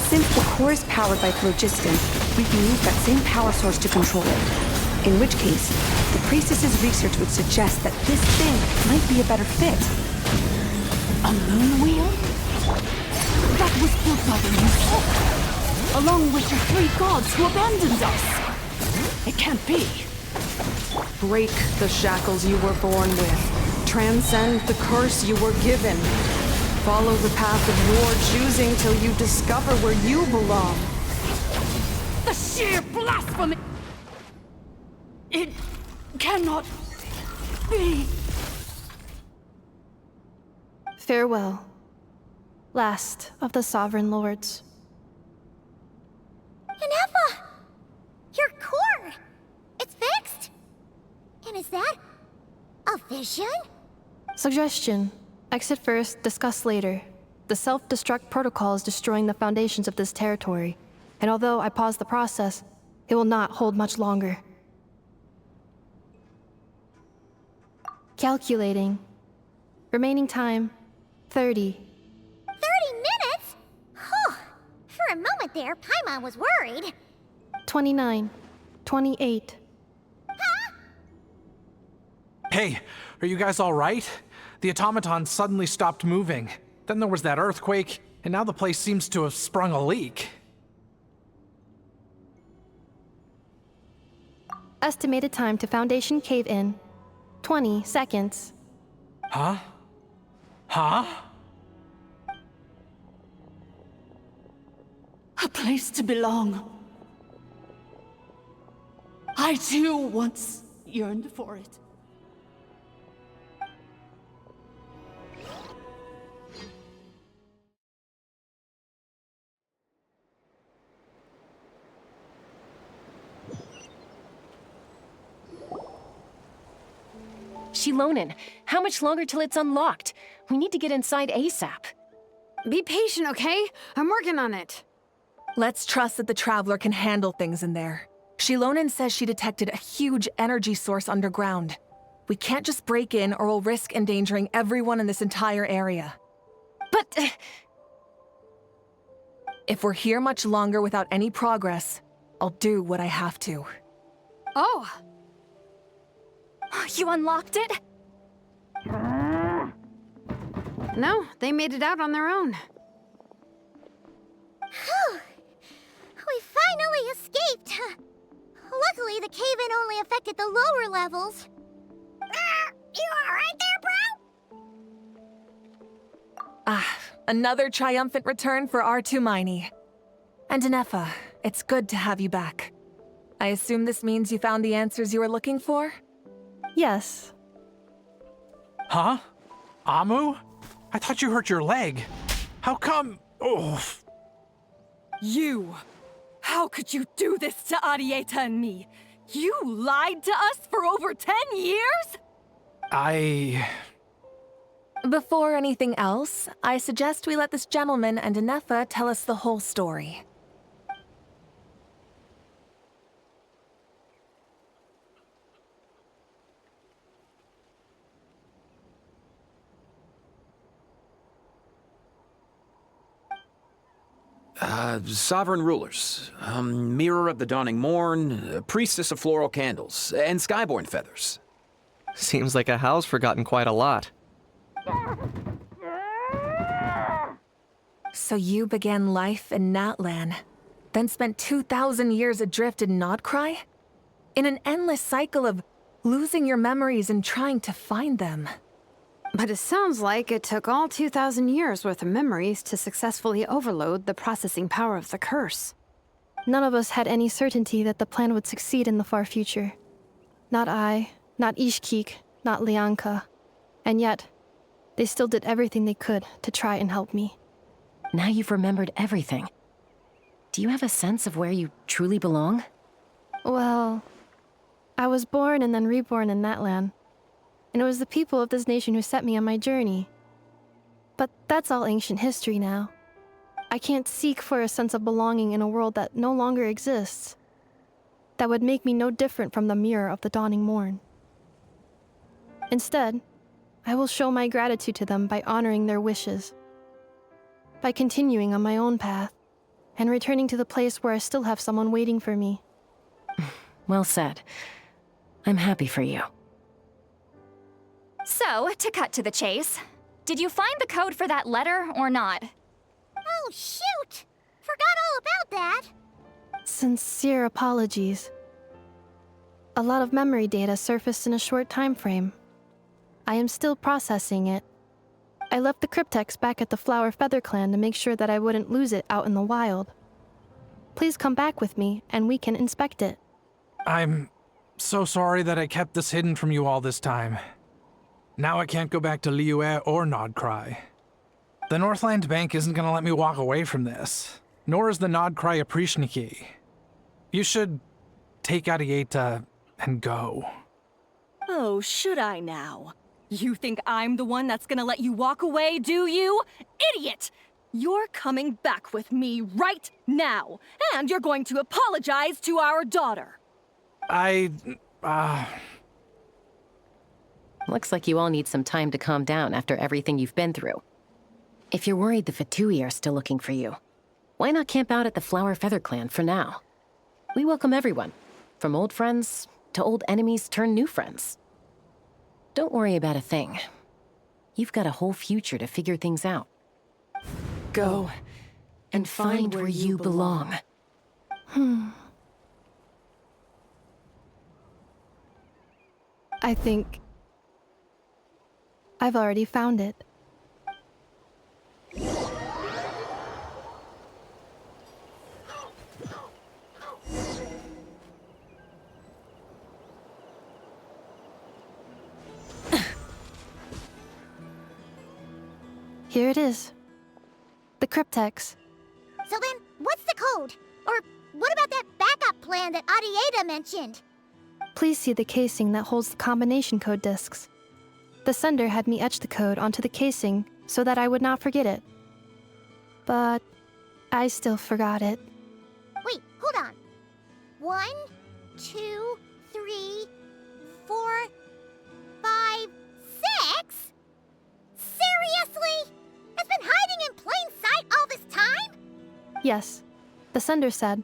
Since the core is powered by phlogiston, we can use that same power source to control it. In which case, the priestess's research would suggest that this thing might be a better fit. A moon wheel? That was built by the New along with the 3 gods who abandoned us. It can't be. Break the shackles you were born with. Transcend the curse you were given. Follow the path of your choosing till you discover where you belong. The sheer blasphemy! It cannot be. Farewell. Last of the Sovereign Lords. Anepha! Your core! It's fixed! And is that a vision? Suggestion. Exit first, discuss later. The self-destruct protocol is destroying the foundations of this territory, and although I pause the process, it will not hold much longer. Calculating. Remaining time, 30. 30 minutes? Whew. For a moment there, Paimon was worried. 29. 28. Hey, are you guys all right? The automaton suddenly stopped moving. Then there was that earthquake, and now the place seems to have sprung a leak. Estimated time to Foundation cave-in, 20 seconds. Huh? Huh? A place to belong. I too once yearned for it. Shilonin, how much longer till it's unlocked? We need to get inside ASAP. Be patient, okay? I'm working on it. Let's trust that the Traveler can handle things in there. Shilonin says she detected a huge energy source underground. We can't just break in or we'll risk endangering everyone in this entire area. But... if we're here much longer without any progress, I'll do what I have to. Oh! You unlocked it? No, they made it out on their own. Whew. We finally escaped. Luckily, the cave-in only affected the lower levels. You alright there, bro? Another triumphant return for R2 Miney. And Anepha, it's good to have you back. I assume this means you found the answers you were looking for? Yes. Huh? Amu? I thought you hurt your leg. How come? Oh. You! How could you do this to Arieta and me? You lied to us for over 10 years? Before anything else, I suggest we let this gentleman and Anepha tell us the whole story. Sovereign rulers, Mirror of the Dawning Morn, Priestess of Floral Candles, and Skyborn Feathers. Seems like a house forgotten quite a lot. So you began life in Natlan, then spent 2,000 years adrift in Nodcry? In an endless cycle of losing your memories and trying to find them. But it sounds like it took all 2,000 years worth of memories to successfully overload the processing power of the curse. None of us had any certainty that the plan would succeed in the far future. Not I, not Ishkik, not Lianka. And yet, they still did everything they could to try and help me. Now you've remembered everything. Do you have a sense of where you truly belong? Well, I was born and then reborn in Natlan. And it was the people of this nation who set me on my journey. But that's all ancient history now. I can't seek for a sense of belonging in a world that no longer exists. That would make me no different from the mirror of the dawning morn. Instead, I will show my gratitude to them by honoring their wishes. By continuing on my own path, and returning to the place where I still have someone waiting for me. Well said. I'm happy for you. So, to cut to the chase, did you find the code for that letter or not? Oh, shoot! Forgot all about that! Sincere apologies. A lot of memory data surfaced in a short time frame. I am still processing it. I left the cryptex back at the Flower Feather Clan to make sure that I wouldn't lose it out in the wild. Please come back with me, and we can inspect it. I'm so sorry that I kept this hidden from you all this time. Now I can't go back to Liyue or Nodcry. The Northland Bank isn't gonna let me walk away from this, nor is the Nodcry Aprishniki. You should take Arieta and go. Oh, should I now? You think I'm the one that's gonna let you walk away, do you? Idiot! You're coming back with me right now, and you're going to apologize to our daughter. Looks like you all need some time to calm down after everything you've been through. If you're worried the Fatui are still looking for you, why not camp out at the Flower Feather Clan for now? We welcome everyone, from old friends to old enemies turned new friends. Don't worry about a thing. You've got a whole future to figure things out. Go and find where you belong. I think I've already found it. Here it is. The cryptex. So then, what's the code? Or what about that backup plan that Arieta mentioned? Please see the casing that holds the combination code discs. The sender had me etch the code onto the casing so that I would not forget it. But I still forgot it. Wait, hold on. 1, 2, 3, 4, 5, 6? Seriously? It's been hiding in plain sight all this time? Yes, the sender said,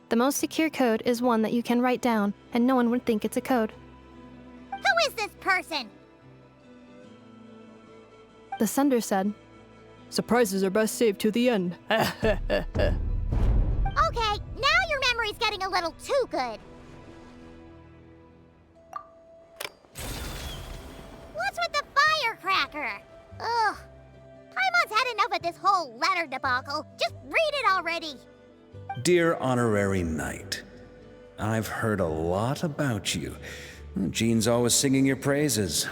the most secure code is one that you can write down and no one would think it's a code. Who is this person? The sender said, surprises are best saved to the end. Okay, now your memory's getting a little too good. What's with the firecracker? Ugh. Paimon's had enough of this whole letter debacle. Just read it already. Dear Honorary Knight, I've heard a lot about you. Jean's always singing your praises.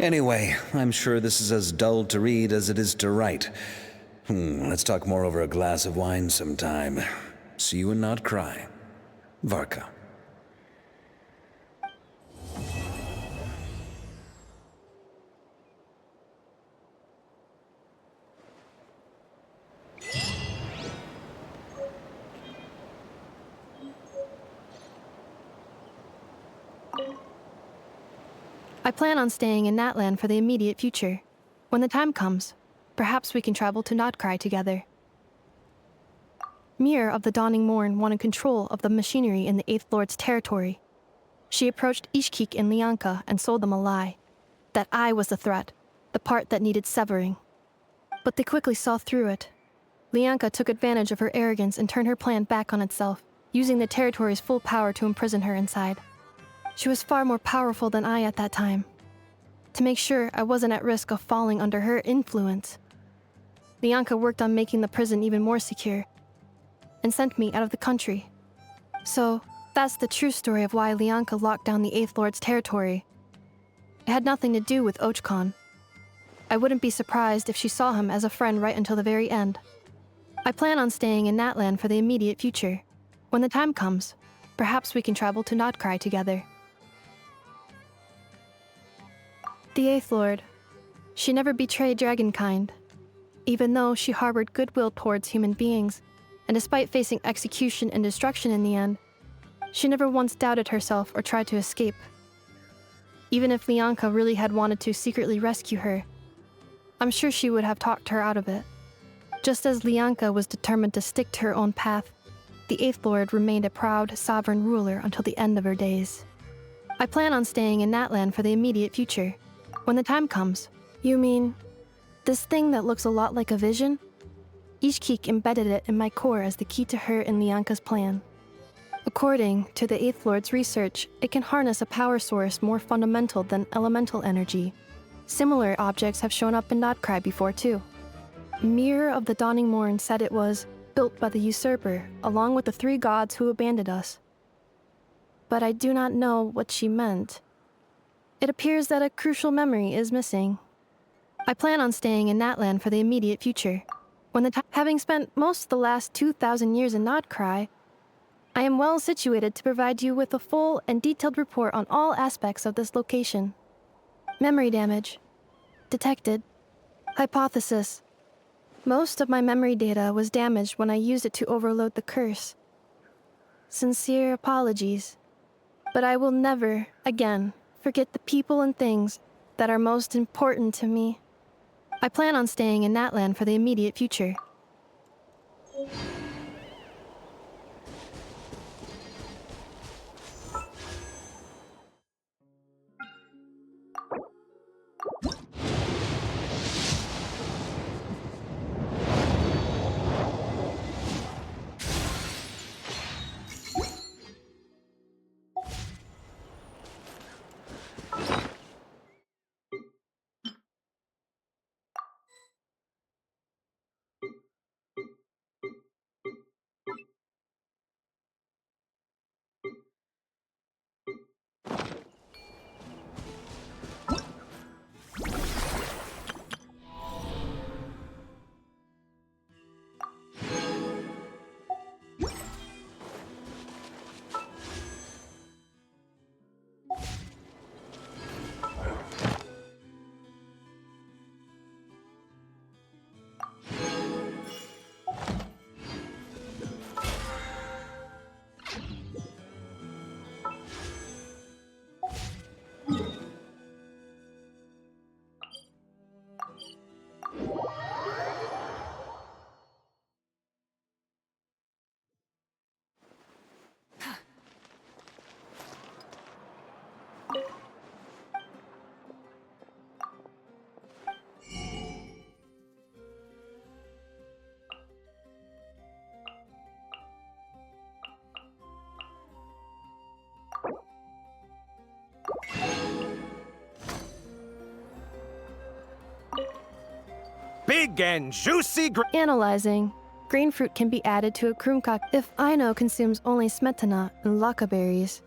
Anyway, I'm sure this is as dull to read as it is to write. Let's talk more over a glass of wine sometime. See you and not cry. Varka. I plan on staying in Natlan for the immediate future. When the time comes, perhaps we can travel to Notcry together. Mir of the Dawning Morn wanted control of the machinery in the Eighth Lord's territory. She approached Ishkik and Lianka and sold them a lie. That I was the threat, the part that needed severing. But they quickly saw through it. Lianka took advantage of her arrogance and turned her plan back on itself, using the territory's full power to imprison her inside. She was far more powerful than I at that time. To make sure I wasn't at risk of falling under her influence, Lianka worked on making the prison even more secure, and sent me out of the country. So, that's the true story of why Lianka locked down the Eighth Lord's territory. It had nothing to do with Ochkon. I wouldn't be surprised if she saw him as a friend right until the very end. I plan on staying in Natlan for the immediate future. When the time comes, perhaps we can travel to Notcry together. The Eighth Lord. She never betrayed Dragonkind, even though she harbored goodwill towards human beings, and despite facing execution and destruction in the end, she never once doubted herself or tried to escape. Even if Lianka really had wanted to secretly rescue her, I'm sure she would have talked her out of it. Just as Lianka was determined to stick to her own path, the Eighth Lord remained a proud, sovereign ruler until the end of her days. I plan on staying in Natlan for the immediate future. When the time comes. You mean, this thing that looks a lot like a vision? Ishkik embedded it in my core as the key to her and Lianka's plan. According to the Eighth Lord's research, it can harness a power source more fundamental than elemental energy. Similar objects have shown up in Notcry before too. Mir of the Dawning Morn said it was built by the usurper, along with the 3 gods who abandoned us. But I do not know what she meant. It appears that a crucial memory is missing. I plan on staying in Natlan for the immediate future. When having spent most of the last 2,000 years in Notcry, I am well situated to provide you with a full and detailed report on all aspects of this location. Memory damage. Detected. Hypothesis. Most of my memory data was damaged when I used it to overload the curse. Sincere apologies. But I will never, again, forget the people and things that are most important to me. I plan on staying in Natlan for the immediate future. Big and juicy Analyzing. Green fruit can be added to a krumkak if Aino consumes only smetana and laka berries.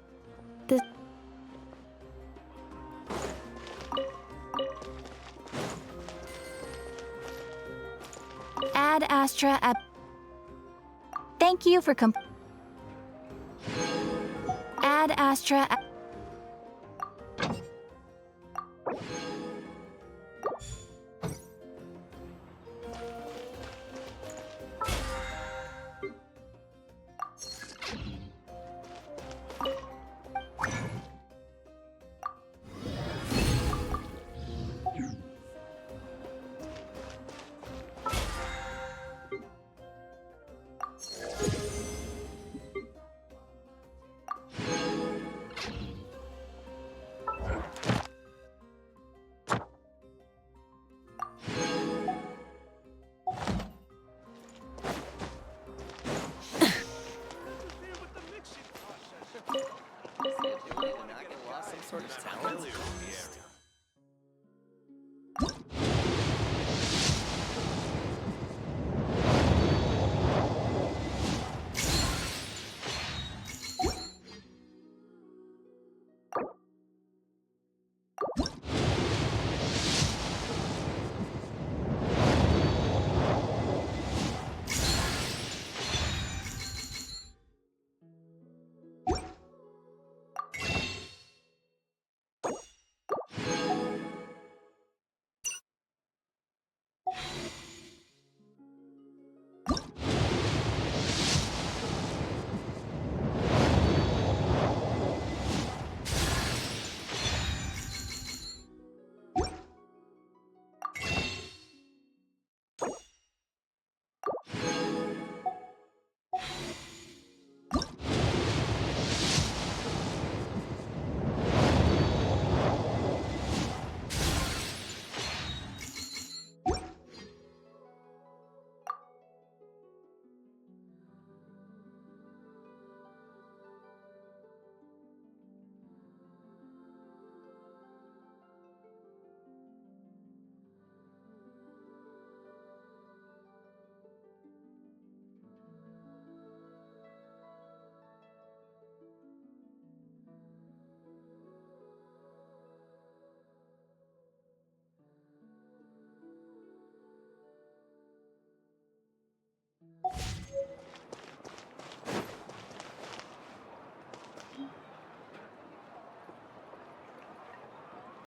This Ad Astra at... Thank you for Ad Astra at...